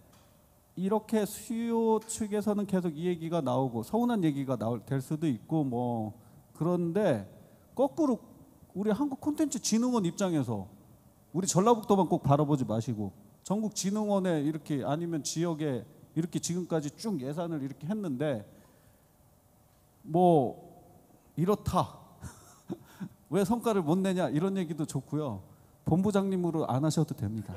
이렇게 수요 측에서는 계속 이 얘기가 나오고 서운한 얘기가 될 수도 있고 뭐 그런데 거꾸로 우리 한국콘텐츠진흥원 입장에서 우리 전라북도만 꼭 바라보지 마시고 전국 진흥원에 이렇게 아니면 지역에 이렇게 지금까지 쭉 예산을 이렇게 했는데 뭐 이렇다 왜 성과를 못 내냐 이런 얘기도 좋고요. 본부장님으로 안 하셔도 됩니다.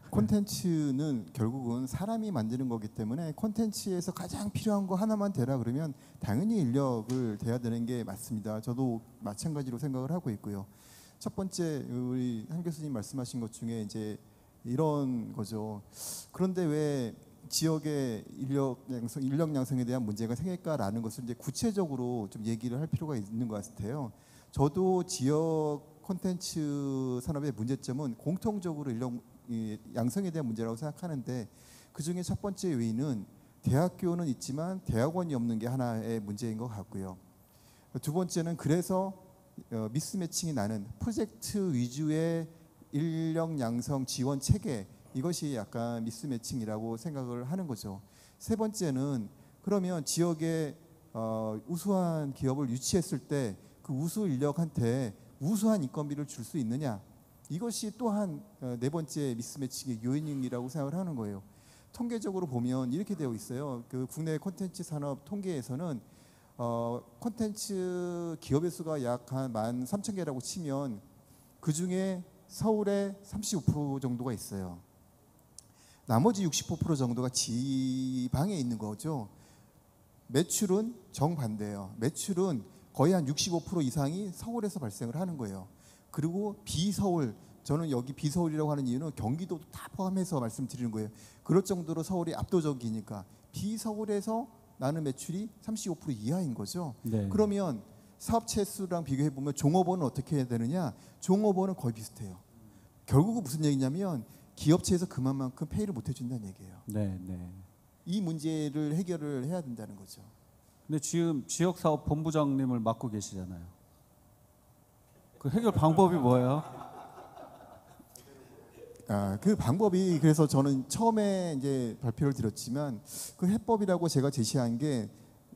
콘텐츠는 결국은 사람이 만드는 거기 때문에 콘텐츠에서 가장 필요한 거 하나만 대라 그러면 당연히 인력을 대야 되는 게 맞습니다. 저도 마찬가지로 생각을 하고 있고요. 첫 번째 우리 한 교수님 말씀하신 것 중에 이제 이런 거죠. 그런데 왜 지역의 인력 양성에 대한 문제가 생길까라는 것을 이제 구체적으로 좀 얘기를 할 필요가 있는 것 같아요. 저도 지역 콘텐츠 산업의 문제점은 공통적으로 인력 양성에 대한 문제라고 생각하는데 그 중에 첫 번째 요인은 대학교는 있지만 대학원이 없는 게 하나의 문제인 것 같고요. 두 번째는 그래서 미스매칭이 나는 프로젝트 위주의 인력 양성 지원 체계 이것이 약간 미스매칭이라고 생각을 하는 거죠. 세 번째는 그러면 지역에 우수한 기업을 유치했을 때 그 우수 인력한테 우수한 인건비를 줄 수 있느냐 이것이 또한 네 번째 미스매칭의 요인이라고 생각을 하는 거예요. 통계적으로 보면 이렇게 되어 있어요. 그 국내 콘텐츠 산업 통계에서는 콘텐츠 기업의 수가 약 한 13,000개라고 치면 그 중에 서울에 35% 정도가 있어요. 나머지 65% 정도가 지방에 있는 거죠. 매출은 정반대예요. 매출은 거의 한 65% 이상이 서울에서 발생을 하는 거예요. 그리고 비서울, 저는 여기 비서울이라고 하는 이유는 경기도도 다 포함해서 말씀드리는 거예요. 그럴 정도로 서울이 압도적이니까 비서울에서 나는 매출이 35% 이하인 거죠. 네. 그러면 사업체 수랑 비교해 보면 종업원은 어떻게 해야 되느냐? 종업원은 거의 비슷해요. 결국은 무슨 얘기냐면 기업체에서 그만큼 페이를 못 해준다는 얘기예요. 네, 네. 이 문제를 해결을 해야 된다는 거죠. 근데 지금 지역사업 본부장님을 맡고 계시잖아요. 그 해결 방법이 뭐예요? 그 방법이 그래서 저는 처음에 이제 발표를 드렸지만 그 해법이라고 제가 제시한 게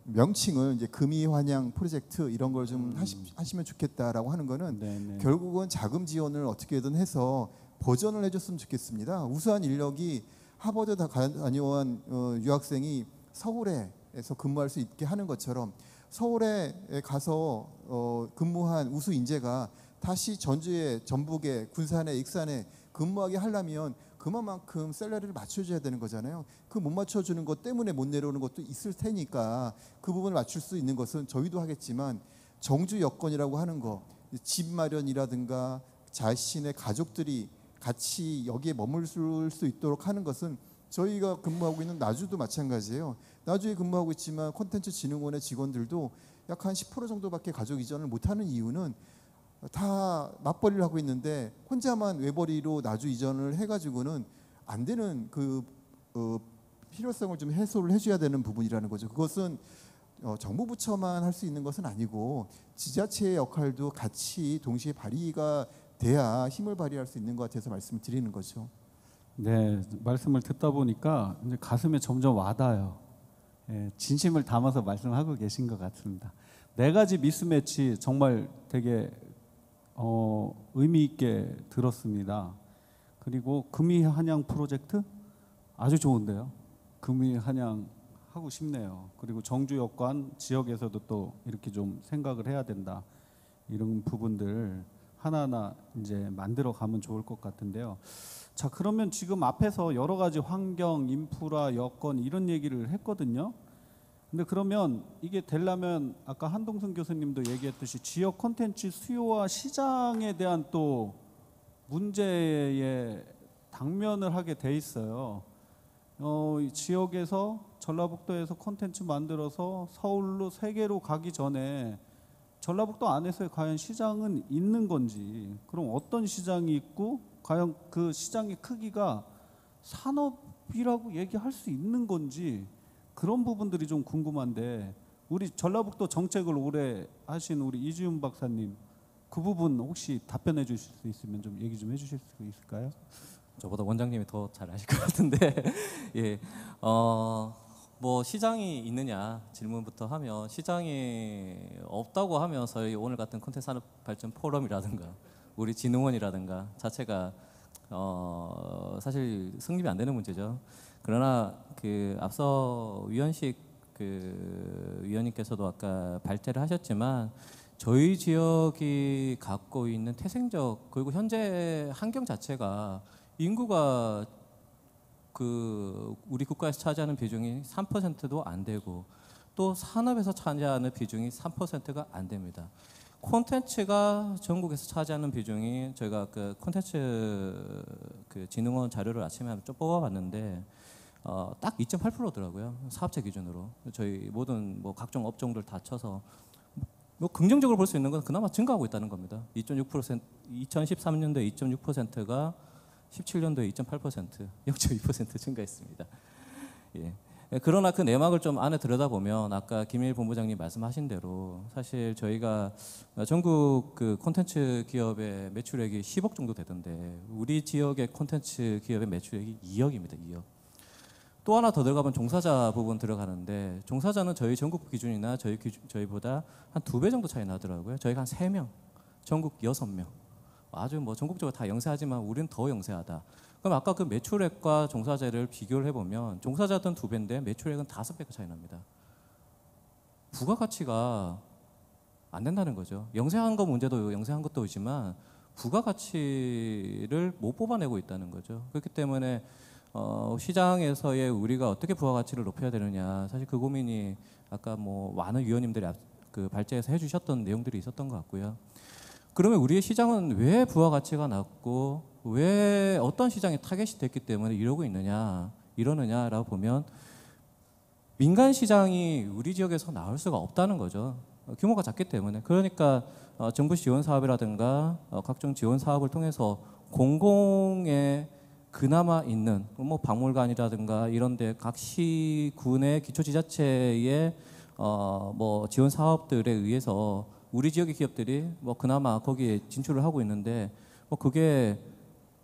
명칭을 이제 금이환양 프로젝트 이런 걸 좀 하시면 좋겠다라고 하는 거는 네네. 결국은 자금 지원을 어떻게든 해서 버전을 해줬으면 좋겠습니다. 우수한 인력이 하버드 다녀온 유학생이 서울에서 근무할 수 있게 하는 것처럼 서울에 가서 근무한 우수 인재가 다시 전주에, 전북에, 군산에, 익산에 근무하게 하려면 그만큼 셀러리를 맞춰줘야 되는 거잖아요. 그 못 맞춰주는 것 때문에 못 내려오는 것도 있을 테니까 그 부분을 맞출 수 있는 것은 저희도 하겠지만 정주 여건이라고 하는 거, 집 마련이라든가 자신의 가족들이 같이 여기에 머물 수 있도록 하는 것은 저희가 근무하고 있는 나주도 마찬가지예요. 나주에 근무하고 있지만 콘텐츠진흥원의 직원들도 약 한 10% 정도밖에 가족 이전을 못하는 이유는 다 맞벌이를 하고 있는데 혼자만 외벌이로 나주 이전을 해가지고는 안 되는 그 필요성을 좀 해소를 해줘야 되는 부분이라는 거죠. 그것은 정부 부처만 할 수 있는 것은 아니고 지자체의 역할도 같이 동시에 발휘가 돼야 힘을 발휘할 수 있는 것 같아서 말씀을 드리는 거죠. 네, 말씀을 듣다 보니까 이제 가슴에 점점 와닿아요. 예, 진심을 담아서 말씀하고 계신 것 같습니다. 네 가지 미스매치 정말 되게 의미 있게 들었습니다. 그리고 금이 한양 프로젝트 아주 좋은데요. 금이 한양 하고 싶네요. 그리고 정주 여관 지역에서도 또 이렇게 좀 생각을 해야 된다. 이런 부분들 하나하나 이제 만들어 가면 좋을 것 같은데요. 자, 그러면 지금 앞에서 여러 가지 환경, 인프라, 여건 이런 얘기를 했거든요. 근데 그러면 이게 되려면 아까 한동순 교수님도 얘기했듯이 지역 콘텐츠 수요와 시장에 대한 또 문제에 당면을 하게 돼 있어요. 이 지역에서 전라북도에서 콘텐츠 만들어서 서울로 세계로 가기 전에 전라북도 안에서 과연 시장은 있는 건지, 그럼 어떤 시장이 있고 과연 그 시장의 크기가 산업이라고 얘기할 수 있는 건지, 그런 부분들이 좀 궁금한데, 우리 전라북도 정책을 오래 하신 우리 이지훈 박사님, 그 부분 혹시 답변해 주실 수 있으면 좀 얘기 좀 해주실 수 있을까요? 저보다 원장님이 더 잘 아실 것 같은데 예, 뭐 시장이 있느냐 질문부터 하면, 시장이 없다고 하면 저희 오늘 같은 콘텐츠 산업 발전 포럼이라든가 우리 진흥원이라든가 자체가 사실 성립이 안 되는 문제죠. 그러나 그 앞서 위원식 그 위원님께서도 아까 발제를 하셨지만, 저희 지역이 갖고 있는 태생적 그리고 현재 환경 자체가 인구가 그 우리 국가에서 차지하는 비중이 3%도 안 되고, 또 산업에서 차지하는 비중이 3%가 안 됩니다. 콘텐츠가 전국에서 차지하는 비중이, 저희가 그 콘텐츠 그 진흥원 자료를 아침에 좀 뽑아봤는데 딱 2.8%더라고요. 사업체 기준으로. 저희 모든 뭐 각종 업종들 다 쳐서 뭐 긍정적으로 볼 수 있는 건 그나마 증가하고 있다는 겁니다. 2.6% 2013년도에 2.6%가 17년도에 2.8%, 0.2% 증가했습니다. 예. 그러나 그 내막을 좀 안에 들여다보면 아까 김일 본부장님 말씀하신 대로 사실 저희가 전국 그 콘텐츠 기업의 매출액이 10억 정도 되던데, 우리 지역의 콘텐츠 기업의 매출액이 2억입니다. 2억. 또 하나 더 들어가면 종사자 부분 들어가는데, 종사자는 저희 전국 기준이나 저희보다 한 2배 정도 차이 나더라고요. 저희가 한 3명, 전국 6명. 아주 뭐 전국적으로 다 영세하지만 우리는 더 영세하다. 그럼 아까 그 매출액과 종사자를 비교를 해보면 종사자든 2배인데 매출액은 5배가 차이 납니다. 부가가치가 안 된다는 거죠. 영세한 거 문제도 영세한 것도 있지만 부가가치를 못 뽑아내고 있다는 거죠. 그렇기 때문에 시장에서의 우리가 어떻게 부가가치를 높여야 되느냐, 사실 그 고민이 아까 뭐 많은 위원님들이 그 발제해서 해주셨던 내용들이 있었던 것 같고요. 그러면 우리의 시장은 왜 부가가치가 낮고 왜 어떤 시장이 타겟이 됐기 때문에 이러느냐라고 보면, 민간 시장이 우리 지역에서 나올 수가 없다는 거죠. 규모가 작기 때문에. 그러니까 정부 지원 사업이라든가 각종 지원 사업을 통해서 공공의 그나마 있는 뭐 박물관이라든가 이런데 각 시군의 기초지자체의 뭐 지원 사업들에 의해서 우리 지역의 기업들이 뭐 그나마 거기에 진출을 하고 있는데, 뭐 그게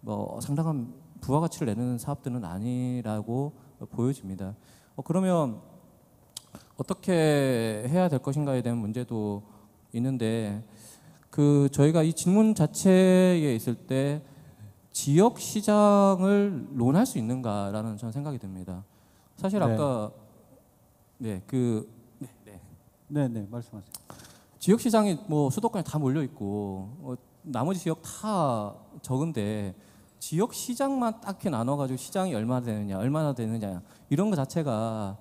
뭐 상당한 부가가치를 내는 사업들은 아니라고 보여집니다. 그러면 어떻게 해야 될 것인가에 대한 문제도 있는데, 그 저희가 이 질문 자체에 있을 때 지역 시장을 논할 수 있는가라는 저는 생각이 듭니다. 사실 아까 네 말씀하세요. 지역 시장이 뭐 수도권에 다 몰려 있고 나머지 지역 다 적은데, 지역 시장만 딱히 나눠가지고 시장이 얼마나 되느냐 이런 것 자체가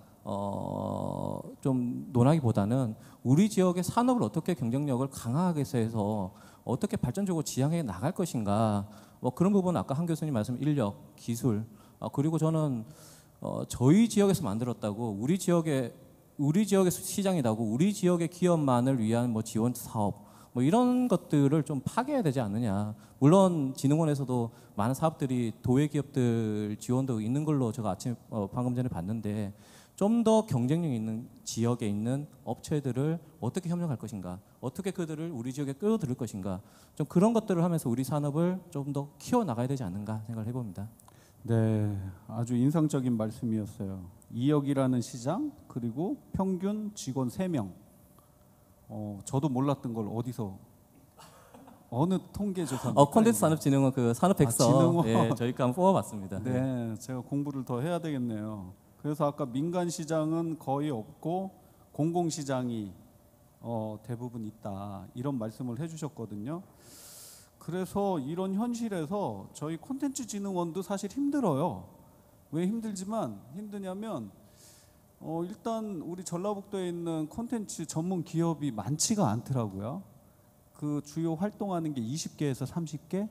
좀 논하기보다는 우리 지역의 산업을 어떻게 경쟁력을 강하게 해서 어떻게 발전적으로 지향해 나갈 것인가, 뭐 그런 부분 아까 한 교수님 말씀 인력, 기술, 그리고 저는 저희 지역에서 만들었다고 우리 지역의 시장이라고 우리 지역의 기업만을 위한 뭐 지원 사업 뭐 이런 것들을 좀 파괴해야 되지 않느냐. 물론 진흥원에서도 많은 사업들이 도외 기업들 지원도 있는 걸로 제가 방금 전에 봤는데, 좀 더 경쟁력 있는 지역에 있는 업체들을 어떻게 협력할 것인가, 어떻게 그들을 우리 지역에 끌어들일 것인가, 좀 그런 것들을 하면서 우리 산업을 좀 더 키워 나가야 되지 않는가 생각을 해봅니다. 네, 아주 인상적인 말씀이었어요. 2억이라는 시장, 그리고 평균 직원 3명. 저도 몰랐던 걸 어디서 어느 통계조사? 콘텐츠 산업진흥원 그 산업백서 진흥원. 예, 저희가 한번 뽑아봤습니다. 네, 제가 공부를 더 해야 되겠네요. 그래서 아까 민간 시장은 거의 없고 공공 시장이 대부분 있다 이런 말씀을 해주셨거든요. 그래서 이런 현실에서 저희 콘텐츠진흥원도 사실 힘들어요. 왜 힘드냐면 일단 우리 전라북도에 있는 콘텐츠 전문 기업이 많지가 않더라고요. 그 주요 활동하는 게 20개에서 30개.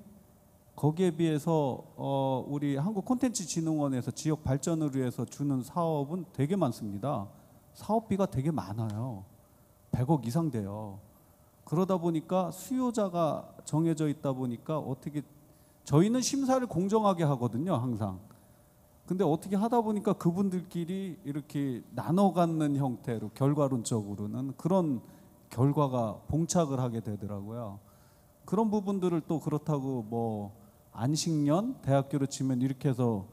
거기에 비해서 우리 한국콘텐츠진흥원에서 지역 발전을 위해서 주는 사업은 되게 많습니다. 사업비가 되게 많아요. 100억 이상 돼요. 그러다 보니까 수요자가 정해져 있다 보니까 어떻게 저희는 심사를 공정하게 하거든요, 항상. 근데 어떻게 하다 보니까 그분들끼리 이렇게 나눠 갖는 형태로 결과론적으로는 그런 결과가 봉착을 하게 되더라고요. 그런 부분들을 또 그렇다고 뭐 안식년 대학교로 치면 이렇게 해서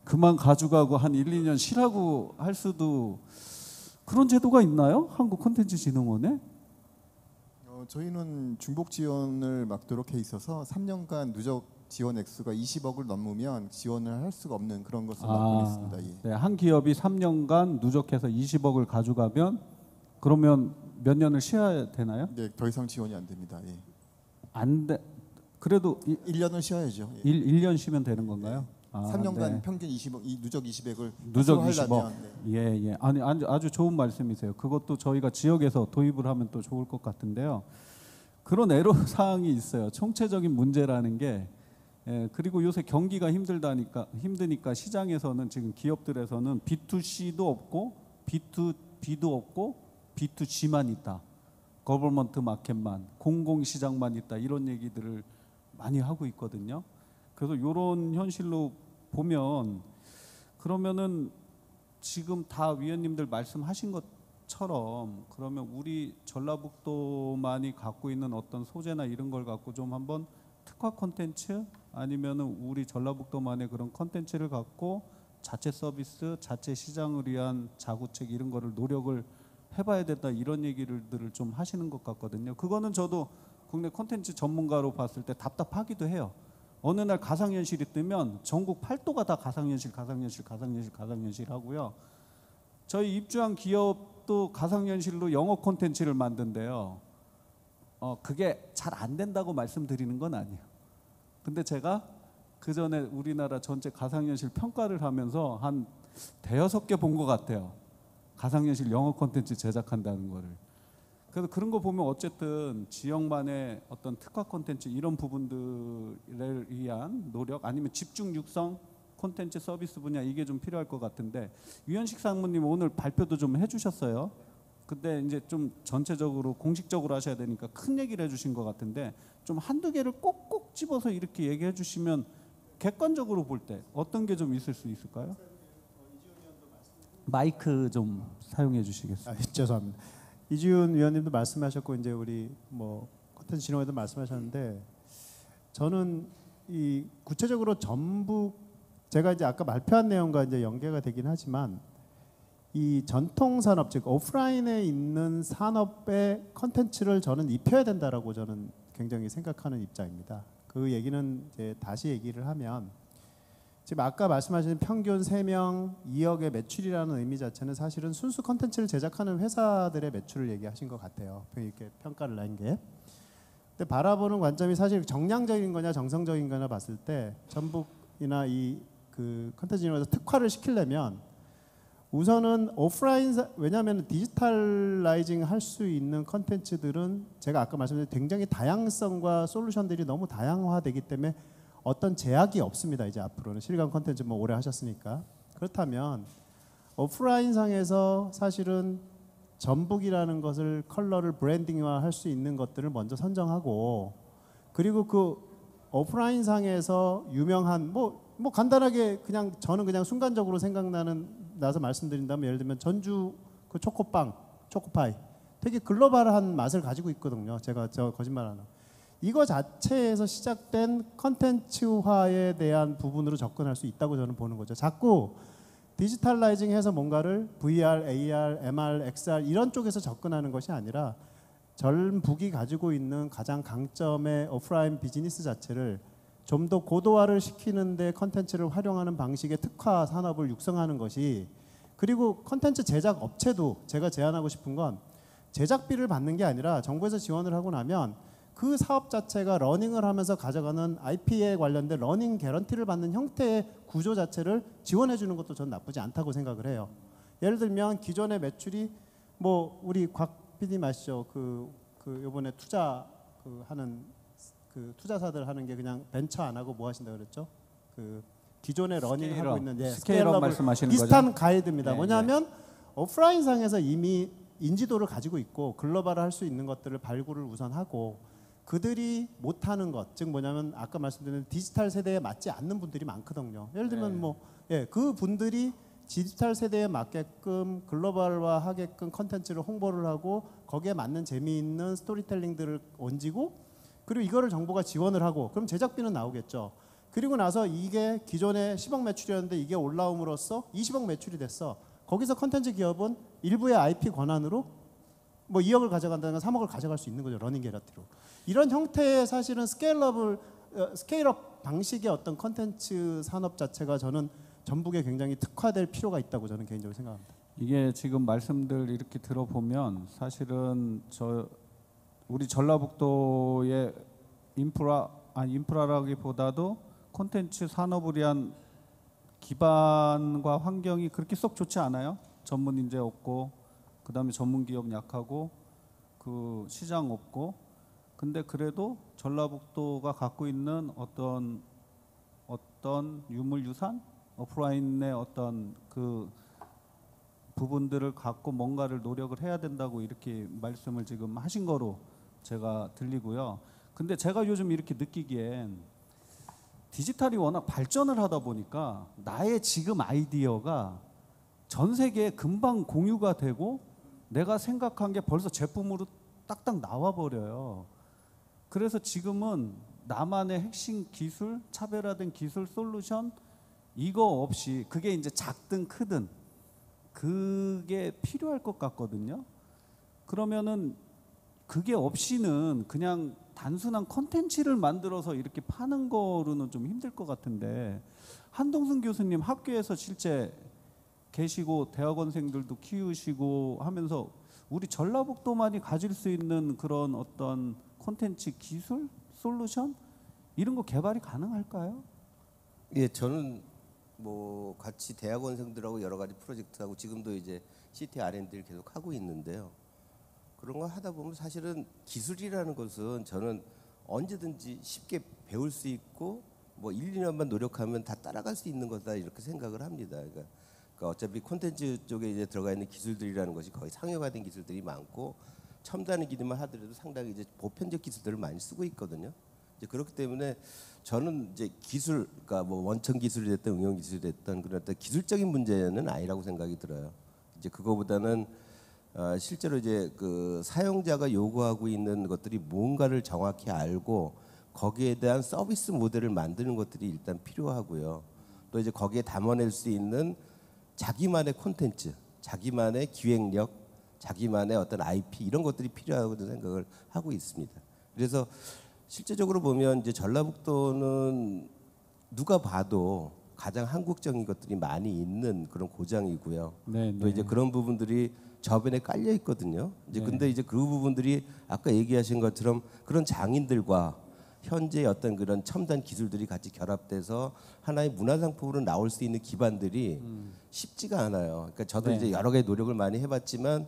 그만 가져가고 한 1, 2년 쉬라고 할 수도 그런 제도가 있나요? 한국콘텐츠진흥원에? 저희는 중복 지원을 막도록 해 있어서 3년간 누적 지원 액수가 20억을 넘으면 지원을 할 수가 없는 그런 것을 막고 있습니다. 예. 네, 한 기업이 3년간 누적해서 20억을 가져가면 그러면 몇 년을 쉬어야 되나요? 네, 더 이상 지원이 안 됩니다. 예. 안 돼. 그래도 1년을 쉬어야죠. 예. 1년 쉬면 되는 건가요? 3년간 네. 평균 20억, 이 누적 20억을 누적 20억. 하려면, 네. 예. 아니 아주 좋은 말씀이세요. 그것도 저희가 지역에서 도입을 하면 또 좋을 것 같은데요. 그런 애로 사항이 있어요. 총체적인 문제라는 게 그리고 요새 경기가 힘드니까 시장에서는 지금 기업들에서는 B2C도 없고 B2B도 없고 B2G만 있다. 거버먼트 마켓만, 공공시장만 있다. 이런 얘기들을 많이 하고 있거든요. 그래서 이런 현실로 보면 그러면은 지금 다 위원님들 말씀하신 것처럼 그러면 우리 전라북도만이 갖고 있는 어떤 소재나 이런 걸 갖고 좀 한번 특화 콘텐츠 아니면은 우리 전라북도만의 그런 콘텐츠를 갖고 자체 서비스, 자체 시장을 위한 자구책 이런 거를 노력을 해봐야 된다 이런 얘기들을 좀 하시는 것 같거든요. 그거는 저도 국내 콘텐츠 전문가로 봤을 때 답답하기도 해요. 어느 날 가상현실이 뜨면 전국 8도가 다 가상현실 하고요. 저희 입주한 기업도 가상현실로 영어 콘텐츠를 만든대요. 그게 잘 안 된다고 말씀드리는 건 아니에요. 근데 제가 그 전에 우리나라 전체 가상현실 평가를 하면서 한 대여섯 개 본 것 같아요. 가상현실 영어 콘텐츠 제작한다는 거를. 그래서 그런 거 보면 어쨌든 지역만의 어떤 특화 콘텐츠 이런 부분들을 위한 노력 아니면 집중 육성 콘텐츠 서비스 분야 이게 좀 필요할 것 같은데 유현식 상무님 오늘 발표도 좀 해주셨어요. 근데 이제 좀 전체적으로 공식적으로 하셔야 되니까 큰 얘기를 해주신 것 같은데 좀 한두 개를 꼭꼭 집어서 이렇게 얘기해 주시면 객관적으로 볼 때 어떤 게 좀 있을 수 있을까요? 마이크 좀 사용해 주시겠어요? 죄송합니다. 이지훈 위원님도 말씀하셨고 이제 우리 뭐 콘텐츠 진흥원도 말씀하셨는데 저는 이 구체적으로 전북 제가 이제 아까 발표한 내용과 이제 연계가 되긴 하지만 이 전통 산업 즉 오프라인에 있는 산업의 콘텐츠를 저는 입혀야 된다라고 저는 굉장히 생각하는 입장입니다. 그 얘기는 이제 다시 얘기를 하면 지금 아까 말씀하신 평균 3명 2억의 매출이라는 의미 자체는 사실은 순수 콘텐츠를 제작하는 회사들의 매출을 얘기하신 것 같아요. 이렇게 평가를 낸 게. 근데 바라보는 관점이 사실 정량적인 거냐 정성적인 거냐 봤을 때 전북이나 이 그 콘텐츠 진흥원에서 특화를 시키려면 우선은 오프라인 왜냐하면 디지털라이징 할 수 있는 콘텐츠들은 제가 아까 말씀드린 굉장히 다양성과 솔루션들이 너무 다양화되기 때문에 어떤 제약이 없습니다. 이제 앞으로는 실감 콘텐츠 뭐 오래 하셨으니까 그렇다면 오프라인 상에서 사실은 전북이라는 것을 컬러를 브랜딩화 할 수 있는 것들을 먼저 선정하고 그리고 그 오프라인 상에서 유명한 뭐 간단하게 그냥 저는 그냥 순간적으로 나서 말씀드린다면 예를 들면 전주 그 초코빵, 초코파이 되게 글로벌한 맛을 가지고 있거든요. 제가 거짓말 안 하고 이거 자체에서 시작된 컨텐츠화에 대한 부분으로 접근할 수 있다고 저는 보는 거죠. 자꾸 디지털라이징해서 뭔가를 VR, AR, MR, XR 이런 쪽에서 접근하는 것이 아니라 전북이 가지고 있는 가장 강점의 오프라인 비즈니스 자체를 좀 더 고도화를 시키는데 컨텐츠를 활용하는 방식의 특화 산업을 육성하는 것이, 그리고 컨텐츠 제작 업체도 제가 제안하고 싶은 건 제작비를 받는 게 아니라 정부에서 지원을 하고 나면 그 사업 자체가 러닝을 하면서 가져가는 IP에 관련된 러닝 개런티를 받는 형태의 구조 자체를 지원해 주는 것도 전 나쁘지 않다고 생각을 해요. 예를 들면 기존의 매출이 뭐 우리 곽 PD 아시죠? 그 이번에 투자 하는 그 투자사들 하는 게 그냥 벤처 안 하고 뭐 하신다 그랬죠? 그 기존에 러닝하고 있는 스케일업 말씀하시는 비슷한 거죠? 가이드입니다. 네, 뭐냐면 오프라인 상에서 이미 인지도를 가지고 있고 글로벌을 할 수 있는 것들을 발굴을 우선 하고, 그들이 못하는 것, 즉 뭐냐면 아까 말씀드린 디지털 세대에 맞지 않는 분들이 많거든요. 예를 들면 그 분들이 디지털 세대에 맞게끔 글로벌화하게끔 컨텐츠를 홍보를 하고 거기에 맞는 재미있는 스토리텔링들을 얹고, 그리고 이거를 정부가 지원을 하고, 그럼 제작비는 나오겠죠. 그리고 나서 이게 기존에 10억 매출이었는데 이게 올라옴으로써 20억 매출이 됐어. 거기서 컨텐츠 기업은 일부의 IP 권한으로 뭐 2억을 가져간다는 3억을 가져갈 수 있는 거죠. 러닝 게러티로. 이런 형태의 사실은 스케일업 방식의 어떤 컨텐츠 산업 자체가 저는 전북에 굉장히 특화될 필요가 있다고 저는 개인적으로 생각합니다. 이게 지금 말씀들 이렇게 들어보면 사실은 우리 전라북도의 인프라라기보다도 콘텐츠 산업을 위한 기반과 환경이 그렇게 썩 좋지 않아요. 전문 인재 없고, 그다음에 전문 기업 약하고, 그 시장 없고. 근데 그래도 전라북도가 갖고 있는 어떤 유물유산, 오프라인의 어떤 그 부분들을 갖고 뭔가를 노력을 해야 된다고 이렇게 말씀을 지금 하신 거로 제가 들리고요. 근데 제가 요즘 이렇게 느끼기엔 디지털이 워낙 발전을 하다 보니까 나의 지금 아이디어가 전 세계에 금방 공유가 되고 내가 생각한 게 벌써 제품으로 딱딱 나와 버려요. 그래서 지금은 나만의 핵심 기술, 차별화된 기술 솔루션 이거 없이, 그게 이제 작든 크든 그게 필요할 것 같거든요. 그러면은 그게 없이는 그냥 단순한 컨텐츠를 만들어서 이렇게 파는 거로는 좀 힘들 것 같은데, 한동순 교수님 학교에서 실제 계시고 대학원생들도 키우시고 하면서 우리 전라북도만이 가질 수 있는 그런 어떤 콘텐츠 기술, 솔루션 이런 거 개발이 가능할까요? 예, 저는 뭐 같이 대학원생들하고 여러 가지 프로젝트하고 지금도 이제 CT R&D를 계속 하고 있는데요. 그런 거 하다 보면 사실은 기술이라는 것은 저는 언제든지 쉽게 배울 수 있고 뭐 1, 2년만 노력하면 다 따라갈 수 있는 거다 이렇게 생각을 합니다. 그러니까 어차피 콘텐츠 쪽에 이제 들어가 있는 기술들이라는 것이 거의 상용화된 기술들이 많고 첨단이기만 하더라도 상당히 이제 보편적 기술들을 많이 쓰고 있거든요. 이제 그렇기 때문에 저는 이제 기술, 그러니까 뭐 원천 기술이 됐든 응용 기술이 됐든 그런 어떤 기술적인 문제는 아니라고 생각이 들어요. 이제 그거보다는 실제로 이제 그 사용자가 요구하고 있는 것들이 뭔가를 정확히 알고 거기에 대한 서비스 모델을 만드는 것들이 일단 필요하고요. 또 이제 거기에 담아낼 수 있는 자기만의 콘텐츠, 자기만의 기획력, 자기만의 어떤 IP 이런 것들이 필요하다고 생각을 하고 있습니다. 그래서 실제적으로 보면 이제 전라북도는 누가 봐도 가장 한국적인 것들이 많이 있는 그런 고장이고요. 네, 또 이제 그런 부분들이 저변에 깔려 있거든요. 이제 근데 이제 그 부분들이 아까 얘기하신 것처럼 그런 장인들과 현재 어떤 그런 첨단 기술들이 같이 결합돼서 하나의 문화상품으로 나올 수 있는 기반들이 쉽지가 않아요. 그러니까 저도 이제 여러 가지 노력을 많이 해봤지만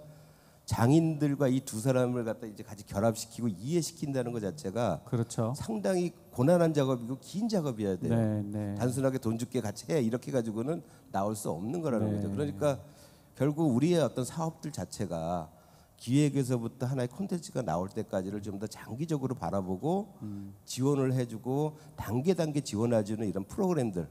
장인들과 이 두 사람을 갖다 이제 같이 결합시키고 이해시킨다는 것 자체가 그렇죠. 상당히 고난한 작업이고 긴 작업이어야 돼요. 네, 네. 단순하게 돈 줄게 같이 해 이렇게 가지고는 나올 수 없는 거라는 거죠. 그러니까 결국 우리의 어떤 사업들 자체가 기획에서부터 하나의 콘텐츠가 나올 때까지를 좀 더 장기적으로 바라보고 지원을 해주고 단계 지원해주는 이런 프로그램들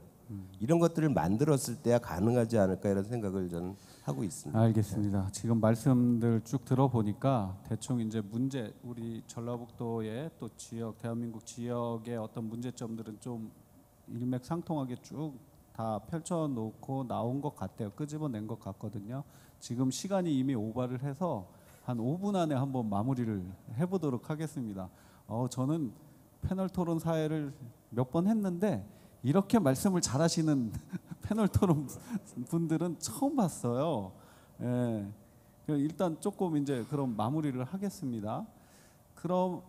이런 것들을 만들었을 때야 가능하지 않을까 이런 생각을 저는 하고 있습니다. 알겠습니다. 지금 말씀들 쭉 들어보니까 대충 이제 문제, 우리 전라북도의 또 지역, 대한민국 지역의 어떤 문제점들은 좀 일맥상통하게 쭉 다 펼쳐놓고 나온 것 같아요. 끄집어낸 것 같거든요. 지금 시간이 이미 오버를 해서 한 5분 안에 한번 마무리를 해보도록 하겠습니다. 저는 패널 토론 사회를 몇 번 했는데 이렇게 말씀을 잘하시는 패널 토론 분들은 처음 봤어요. 예. 일단 조금 이제 그럼 마무리를 하겠습니다. 그럼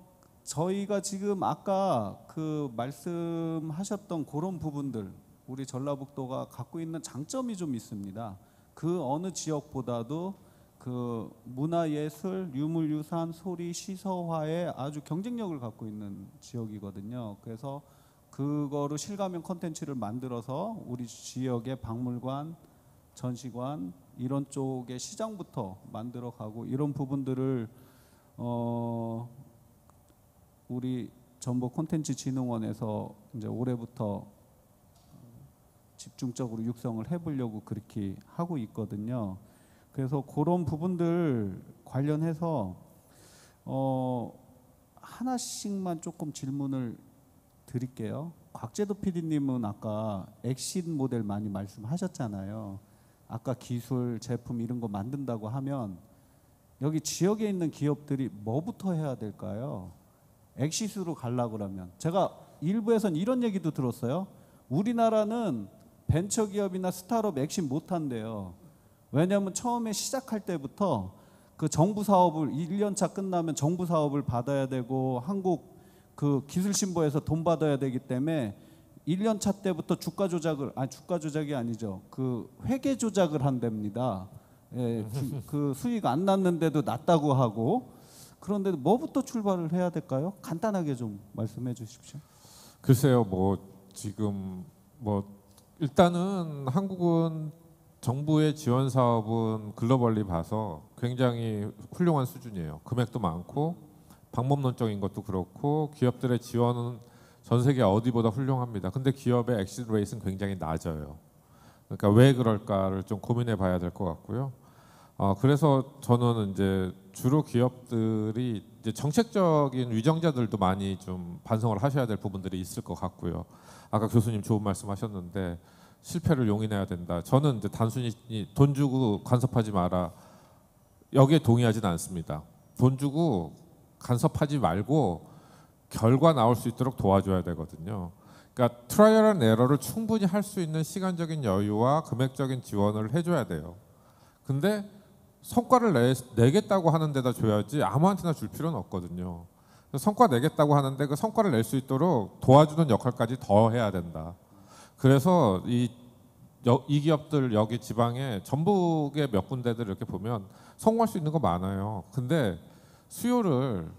저희가 지금 아까 그 말씀하셨던 그런 부분들, 우리 전라북도가 갖고 있는 장점이 좀 있습니다. 그 어느 지역보다도 그 문화예술, 유물유산, 소리, 시서화에 아주 경쟁력을 갖고 있는 지역이거든요. 그래서 그거를 실감형 콘텐츠를 만들어서 우리 지역의 박물관, 전시관 이런 쪽의 시장부터 만들어가고, 이런 부분들을 우리 전북 콘텐츠진흥원에서 이제 올해부터 집중적으로 육성을 해보려고 그렇게 하고 있거든요. 그래서 그런 부분들 관련해서 하나씩만 조금 질문을 드릴게요. 곽재도 PD님은 아까 엑싯 모델 많이 말씀하셨잖아요. 아까 기술, 제품 이런 거 만든다고 하면 여기 지역에 있는 기업들이 뭐부터 해야 될까요? 엑싯으로 가려고 그러면 제가 일부에선 이런 얘기도 들었어요. 우리나라는 벤처기업이나 스타트업 엑싯 못한대요. 왜냐하면 처음에 시작할 때부터 그 정부 사업을 1년차 끝나면 정부 사업을 받아야 되고 한국 그 기술신보에서 돈 받아야 되기 때문에 1년차 때부터 주가 조작이 아니죠. 그 회계 조작을 한답니다. 예, 그 수익 안 났는데도 났다고 하고. 그런데 뭐부터 출발을 해야 될까요? 간단하게 좀 말씀해 주십시오. 글쎄요, 뭐 지금 뭐 일단은 한국은 정부의 지원 사업은 글로벌리 봐서 굉장히 훌륭한 수준이에요. 금액도 많고 방법론적인 것도 그렇고 기업들의 지원은 전 세계 어디보다 훌륭합니다. 근데 기업의 엑시트 레이트는 굉장히 낮아요. 그러니까 왜 그럴까를 좀 고민해 봐야 될 것 같고요. 그래서 저는 이제 주로 기업들이 이제 정책적인 위정자들도 많이 좀 반성을 하셔야 될 부분들이 있을 것 같고요. 아까 교수님 좋은 말씀하셨는데 실패를 용인해야 된다. 저는 이제 단순히 돈 주고 간섭하지 마라. 여기에 동의하지는 않습니다. 돈 주고 간섭하지 말고 결과 나올 수 있도록 도와줘야 되거든요. 그러니까 트라이얼 앤 에러를 충분히 할 수 있는 시간적인 여유와 금액적인 지원을 해줘야 돼요. 근데 성과를 내겠다고 하는 데다 줘야지 아무한테나 줄 필요는 없거든요. 성과 내겠다고 하는데 그 성과를 낼 수 있도록 도와주는 역할까지 더 해야 된다. 그래서 이 기업들 여기 지방에 전북의 몇 군데들 이렇게 보면 성공할 수 있는 거 많아요. 근데 수요를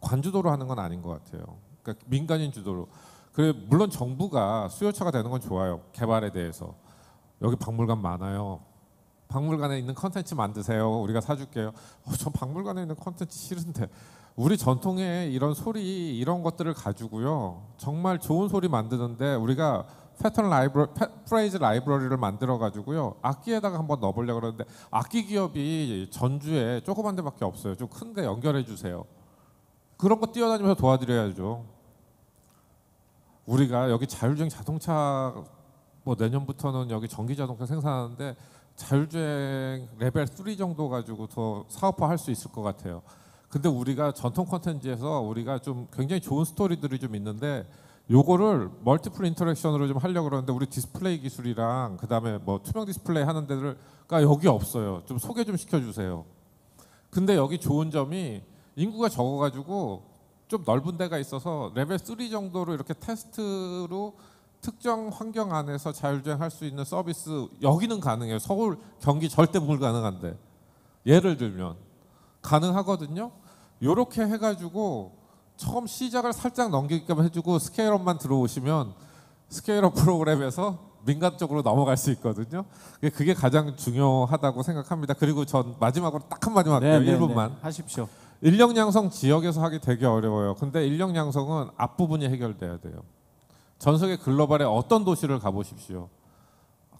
관주도로 하는 건 아닌 것 같아요. 그러니까 민간인 주도로. 그래 물론 정부가 수요처가 되는 건 좋아요. 개발에 대해서. 여기 박물관 많아요. 박물관에 있는 컨텐츠 만드세요. 우리가 사줄게요. 전 박물관에 있는 컨텐츠 싫은데. 우리 전통의 이런 소리 이런 것들을 가지고요. 정말 좋은 소리 만드는데 우리가 프레이즈 라이브러리를 만들어 가지고요. 악기에다가 한번 넣어보려고 그러는데 악기 기업이 전주에 조그만 데밖에 없어요. 좀 큰데 연결해 주세요. 그런 거 뛰어다니면서 도와드려야죠. 우리가 여기 자율주행 자동차 뭐 내년부터는 여기 전기 자동차 생산하는데 자율주행 레벨 3 정도 가지고 더 사업화할 수 있을 것 같아요. 근데 우리가 전통 콘텐츠에서 우리가 좀 굉장히 좋은 스토리들이 좀 있는데 요거를 멀티플 인터랙션으로 좀 하려고 그러는데 우리 디스플레이 기술이랑 그다음에 뭐 투명 디스플레이 하는 데가 여기 없어요. 좀 소개 좀 시켜주세요. 근데 여기 좋은 점이 인구가 적어가지고 좀 넓은 데가 있어서 레벨 3 정도로 이렇게 테스트로 특정 환경 안에서 자율주행할 수 있는 서비스 여기는 가능해요. 서울, 경기 절대 불가능한데 예를 들면 가능하거든요. 요렇게 해가지고 처음 시작을 살짝 넘기게끔 해주고 스케일업만 들어오시면 스케일업 프로그램에서 민간 쪽으로 넘어갈 수 있거든요. 그게 가장 중요하다고 생각합니다. 그리고 전 마지막으로 딱 한마디만 할게요. 1분만. 하십시오. 인력 양성 지역에서 하기 되게 어려워요. 근데 인력 양성은 앞부분이 해결돼야 돼요. 전 세계 글로벌에 어떤 도시를 가보십시오.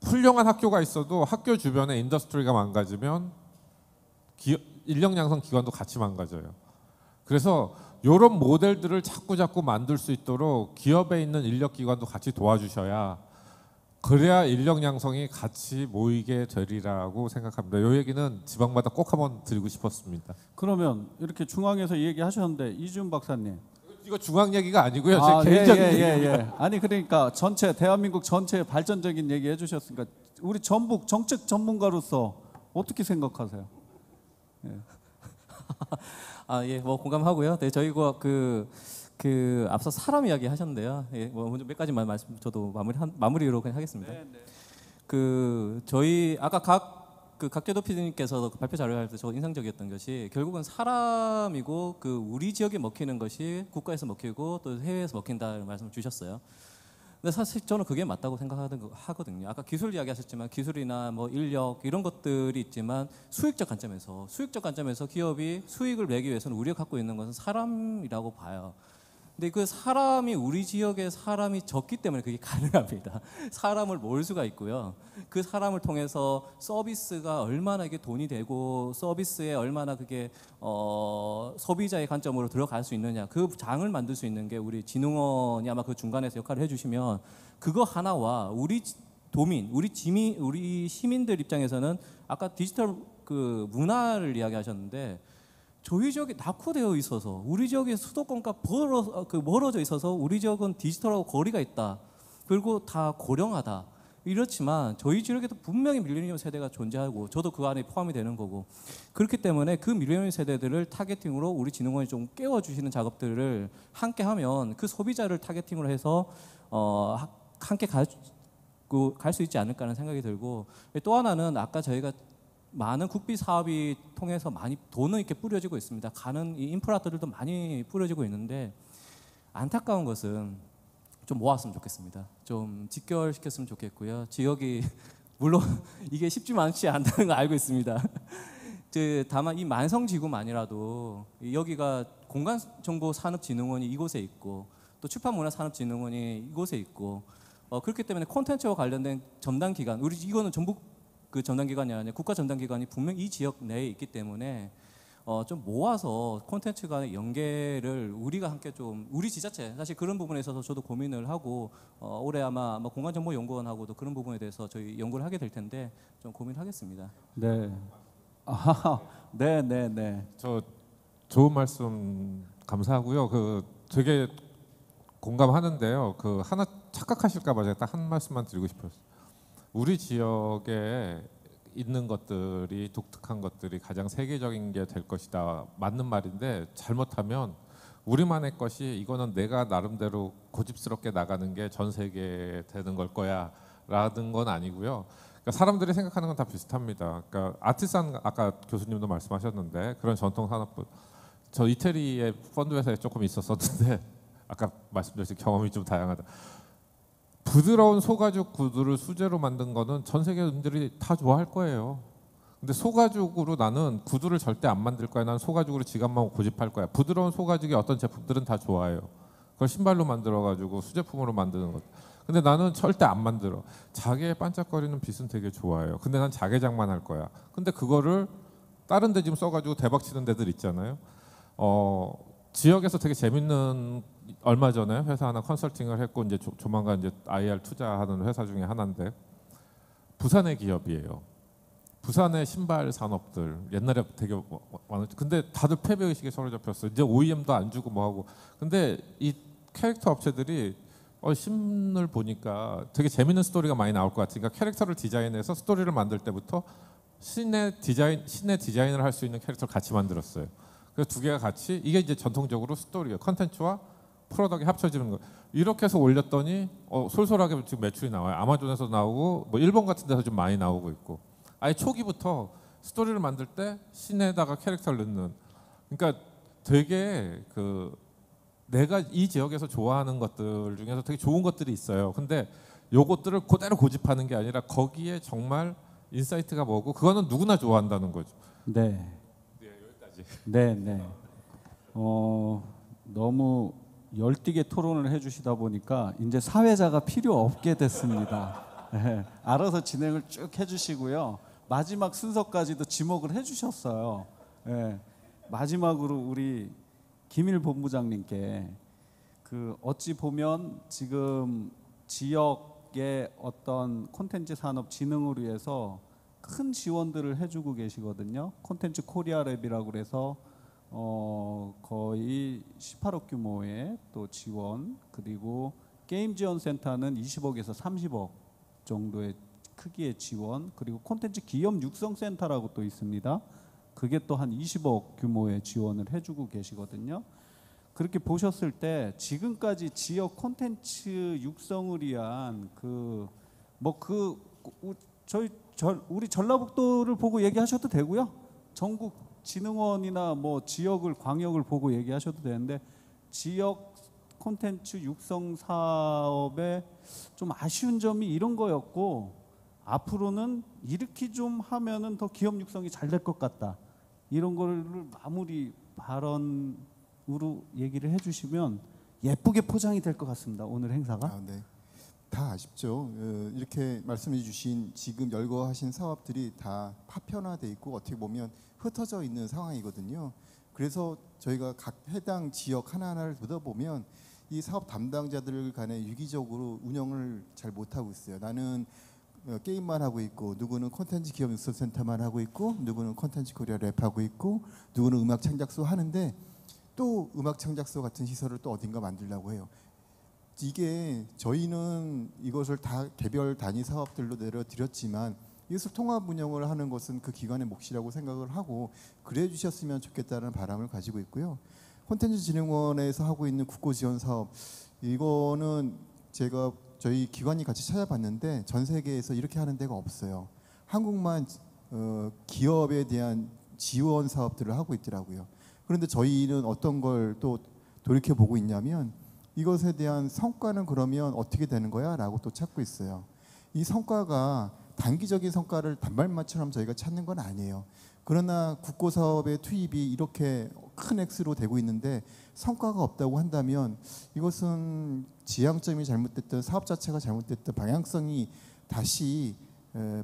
훌륭한 학교가 있어도 학교 주변에 인더스트리가 망가지면 인력 양성 기관도 같이 망가져요. 그래서 이런 모델들을 자꾸 만들 수 있도록 기업에 있는 인력 기관도 같이 도와주셔야 그래야 인력 양성이 같이 모이게 되리라고 생각합니다. 이 얘기는 지방마다 꼭 한번 드리고 싶었습니다. 그러면 이렇게 중앙에서 얘기하셨는데 이준 박사님. 이거 중앙 얘기가 아니고요. 아, 제 개인적인 예. 아니 그러니까 전체 대한민국 전체 발전적인 얘기 해주셨으니까 우리 전북 정책 전문가로서 어떻게 생각하세요? 아, 예, 뭐 공감하고요. 네, 저희가 그 앞서 사람 이야기 하셨는데요. 예, 뭐 먼저 몇 가지만 말씀 저도 마무리로 그냥 하겠습니다. 그 저희 아까 각재도 PD님께서 발표 자료할 때 저 인상적이었던 것이 결국은 사람이고 그 우리 지역에 먹히는 것이 국가에서 먹히고 또 해외에서 먹힌다는 말씀을 주셨어요. 근데 사실 저는 그게 맞다고 생각하거든요. 아까 기술 이야기하셨지만 기술이나 뭐 인력 이런 것들이 있지만 수익적 관점에서 기업이 수익을 내기 위해서는 우리가 갖고 있는 것은 사람이라고 봐요. 근데 그 사람이 우리 지역에 사람이 적기 때문에 그게 가능합니다. 사람을 모을 수가 있고요. 그 사람을 통해서 서비스가 얼마나 이게 돈이 되고 서비스에 얼마나 그게 소비자의 관점으로 들어갈 수 있느냐 그 장을 만들 수 있는 게 우리 진흥원이 아마 그 중간에서 역할을 해주시면 그거 하나와 우리 도민, 우리 시민들 입장에서는 아까 디지털 그 문화를 이야기하셨는데. 저희 지역이 낙후되어 있어서 우리 지역의 수도권과 멀어져 있어서 우리 지역은 디지털하고 거리가 있다. 그리고 다 고령하다. 이렇지만 저희 지역에도 분명히 밀레니엄 세대가 존재하고 저도 그 안에 포함이 되는 거고 그렇기 때문에 그 밀레니엄 세대들을 타겟팅으로 우리 진흥원이 좀 깨워주시는 작업들을 함께 하면 그 소비자를 타겟팅으로 해서 함께 갈 수 있지 않을까 하는 생각이 들고 또 하나는 아까 저희가 많은 국비 사업이 통해서 많이 돈은 이렇게 뿌려지고 있습니다. 가는 이 인프라들도 많이 뿌려지고 있는데 안타까운 것은 좀 모았으면 좋겠습니다. 좀 직결시켰으면 좋겠고요. 지역이 물론 이게 쉽지 않다는 거 알고 있습니다. 다만 이 만성지구만이라도 여기가 공간정보산업진흥원이 이곳에 있고 또 출판문화산업진흥원이 이곳에 있고 그렇기 때문에 콘텐츠와 관련된 전담기관 이거는 전북 그 전담기관이 아니라 국가 전담기관이 분명 이 지역 내에 있기 때문에 좀 모아서 콘텐츠 간의 연계를 우리가 함께 좀 우리 지자체 사실 그런 부분에 있어서 저도 고민을 하고 올해 아마 공간정보연구원하고도 그런 부분에 대해서 저희 연구를 하게 될 텐데 좀 고민하겠습니다. 네. 네. 저 좋은 말씀 감사하고요. 되게 공감하는데요. 하나 착각하실까봐 제가 딱 한 말씀만 드리고 싶었어요. 우리 지역에 있는 것들이 독특한 것들이 가장 세계적인 게 될 것이다. 맞는 말인데 잘못하면 우리만의 것이 이거는 내가 나름대로 고집스럽게 나가는 게 전 세계에 되는 걸 거야 라는 건 아니고요. 그러니까 사람들이 생각하는 건 다 비슷합니다. 그러니까 아티산 아까 교수님도 말씀하셨는데 그런 전통 산업부 저 이태리의 펀드 회사에 조금 있었었는데 아까 말씀드린 경험이 좀 다양하다. 부드러운 소가죽 구두를 수제로 만든 거는 전 세계인들이 다 좋아할 거예요. 근데 소가죽으로 나는 구두를 절대 안 만들 거야. 난 소가죽으로 지갑만 고집할 거야. 부드러운 소가죽의 어떤 제품들은 다 좋아해요. 그걸 신발로 만들어가지고 수제품으로 만드는 것. 근데 나는 절대 안 만들어. 자개의 반짝거리는 빛은 되게 좋아해요. 근데 난 자개장만 할 거야. 근데 그거를 다른 데 지금 써가지고 대박 치는 데들 있잖아요. 지역에서 되게 재밌는 얼마 전에 회사 하나 컨설팅을 했고 이제 조만간 이제 IR 투자하는 회사 중에 하나인데 부산의 기업이에요. 부산의 신발 산업들 옛날에 되게 많았죠. 근데 다들 패배 의식에 서로 잡혔어. 이제 OEM도 안 주고 뭐 하고. 근데 이 캐릭터 업체들이 신을 보니까 되게 재밌는 스토리가 많이 나올 것 같으니까 캐릭터를 디자인해서 스토리를 만들 때부터 신의 디자인을 할 수 있는 캐릭터를 같이 만들었어요. 그래서 두 개가 같이 이게 이제 전통적으로 스토리예요. 컨텐츠와 프로덕이 합쳐지는 거. 이렇게 해서 올렸더니 솔솔하게 지금 매출이 나와요. 아마존에서 나오고 뭐 일본 같은 데서 좀 많이 나오고 있고. 아예 초기부터 스토리를 만들 때 신에다가 캐릭터를 넣는. 그러니까 되게 내가 이 지역에서 좋아하는 것들 중에서 되게 좋은 것들이 있어요. 근데 요것들을 그대로 고집하는 게 아니라 거기에 정말 인사이트가 뭐고 그거는 누구나 좋아한다는 거죠. 네. 여기까지. 네. 너무 열띠게 토론을 해주시다 보니까 이제 사회자가 필요 없게 됐습니다. 네, 알아서 진행을 쭉 해주시고요. 마지막 순서까지도 지목을 해주셨어요. 네, 마지막으로 우리 김일 본부장님께 어찌 보면 지금 지역 지역의 어떤 콘텐츠 산업 진흥을 위해서 큰 지원들을 해주고 계시거든요. 콘텐츠 코리아 랩이라고 그래서 거의 18억 규모의 또 지원, 그리고 게임 지원 센터는 20억에서 30억 정도의 크기의 지원, 그리고 콘텐츠 기업 육성 센터라고 또 있습니다. 그게 또 한 20억 규모의 지원을 해주고 계시거든요. 그렇게 보셨을 때 지금까지 지역 콘텐츠 육성을 위한 우리 전라북도를 보고 얘기하셔도 되고요. 전국 진흥원이나 뭐 지역을 광역을 보고 얘기하셔도 되는데 지역 콘텐츠 육성 사업에 좀 아쉬운 점이 이런 거였고 앞으로는 이렇게 좀 하면은 더 기업 육성이 잘 될 것 같다. 이런 거를 마무리 발언으로 얘기를 해주시면 예쁘게 포장이 될 것 같습니다. 오늘 행사가. 네. 다 아쉽죠. 이렇게 말씀해 주신 지금 열거하신 사업들이 다 파편화돼 있고 어떻게 보면 흩어져 있는 상황이거든요. 그래서 저희가 각 해당 지역 하나하나를 보다 보면 이 사업 담당자들 간에 유기적으로 운영을 잘 못하고 있어요. 나는 게임만 하고 있고 누구는 콘텐츠 기업 육성센터만 하고 있고 누구는 콘텐츠 코리아 랩 하고 있고 누구는 음악 창작소 하는데 또 음악 창작소 같은 시설을 또 어딘가 만들려고 해요. 이게 저희는 이것을 다 개별 단위 사업들로 내려드렸지만 이것을 통합 운영을 하는 것은 그 기관의 몫이라고 생각을 하고 그래 주셨으면 좋겠다는 바람을 가지고 있고요. 콘텐츠진흥원에서 하고 있는 국고 지원 사업, 이거는 제가 저희 기관이 같이 찾아봤는데 전 세계에서 이렇게 하는 데가 없어요. 한국만 기업에 대한 지원 사업들을 하고 있더라고요. 그런데 저희는 어떤 걸 또 돌이켜 보고 있냐면 이것에 대한 성과는 그러면 어떻게 되는 거야? 라고 또 찾고 있어요. 이 성과가 단기적인 성과를 단발마처럼 저희가 찾는 건 아니에요. 그러나 국고 사업의 투입이 이렇게 큰 액수로 되고 있는데 성과가 없다고 한다면 이것은 지향점이 잘못됐든 사업 자체가 잘못됐든 방향성이 다시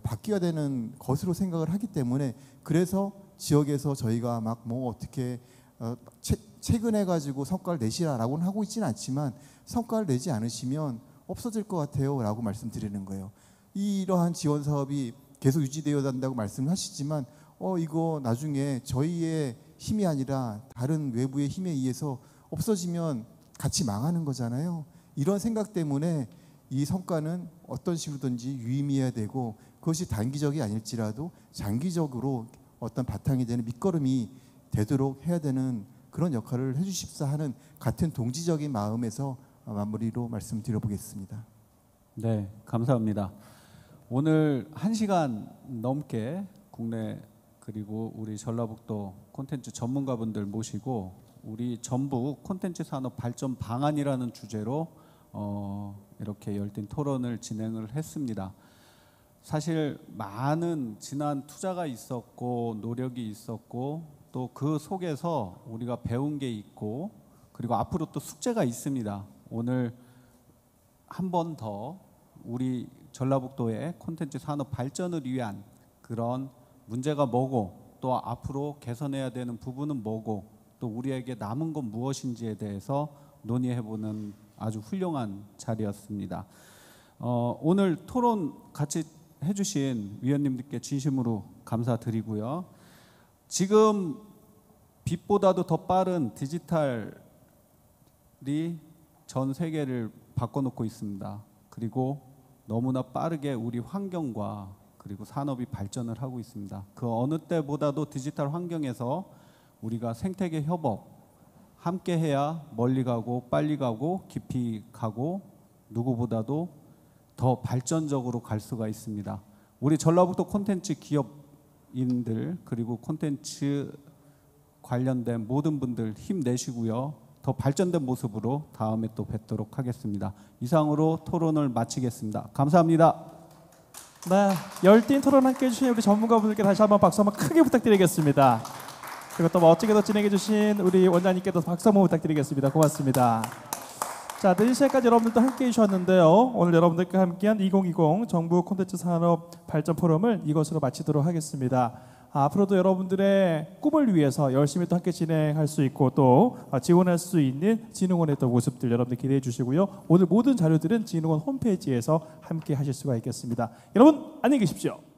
바뀌어야 되는 것으로 생각을 하기 때문에 그래서 지역에서 저희가 막 뭐 어떻게 최근에 가지고 성과를 내시라라고는 하고 있지는 않지만 성과를 내지 않으시면 없어질 것 같아요 라고 말씀드리는 거예요. 이러한 지원 사업이 계속 유지되어야 한다고 말씀하시지만 이거 나중에 저희의 힘이 아니라 다른 외부의 힘에 의해서 없어지면 같이 망하는 거잖아요. 이런 생각 때문에 이 성과는 어떤 식으로든지 유의미해야 되고 그것이 단기적이 아닐지라도 장기적으로 어떤 바탕이 되는 밑거름이 되도록 해야 되는 그런 역할을 해주십사 하는 같은 동지적인 마음에서 마무리로 말씀드려보겠습니다. 네, 감사합니다. 오늘 1시간 넘게 국내 그리고 우리 전라북도 콘텐츠 전문가분들 모시고 우리 전북 콘텐츠 산업 발전 방안이라는 주제로 이렇게 열띤 토론을 진행을 했습니다. 사실 많은 지난 투자가 있었고 노력이 있었고 또 그 속에서 우리가 배운 게 있고 그리고 앞으로 또 숙제가 있습니다. 오늘 한 번 더 우리 전라북도의 콘텐츠 산업 발전을 위한 그런 문제가 뭐고 또 앞으로 개선해야 되는 부분은 뭐고 또 우리에게 남은 건 무엇인지에 대해서 논의해보는 아주 훌륭한 자리였습니다. 오늘 토론 같이 해주신 위원님들께 진심으로 감사드리고요. 지금 빛보다도 더 빠른 디지털이 전 세계를 바꿔놓고 있습니다. 그리고 너무나 빠르게 우리 환경과 그리고 산업이 발전을 하고 있습니다. 그 어느 때보다도 디지털 환경에서 우리가 생태계 협업 함께 해야 멀리 가고 빨리 가고 깊이 가고 누구보다도 더 발전적으로 갈 수가 있습니다. 우리 전라북도 콘텐츠 기업인들 그리고 콘텐츠 관련된 모든 분들 힘내시고요. 더 발전된 모습으로 다음에 또 뵙도록 하겠습니다. 이상으로 토론을 마치겠습니다. 감사합니다. 네, 열띤 토론 함께 해주신 우리 전문가분들께 다시 한번 박수 한번 크게 부탁드리겠습니다. 그리고 또 멋지게도 진행해주신 우리 원장님께도 박수 한번 부탁드리겠습니다. 고맙습니다. 자, 늦은 시간까지 여러분들도 함께 해주셨는데요. 오늘 여러분들과 함께한 2020 정부 콘텐츠 산업 발전 포럼을 이것으로 마치도록 하겠습니다. 앞으로도 여러분들의 꿈을 위해서 열심히 또 함께 진행할 수 있고 또 지원할 수 있는 진흥원의 또 모습들 여러분들 기대해 주시고요. 오늘 모든 자료들은 진흥원 홈페이지에서 함께 하실 수가 있겠습니다. 여러분 안녕히 계십시오.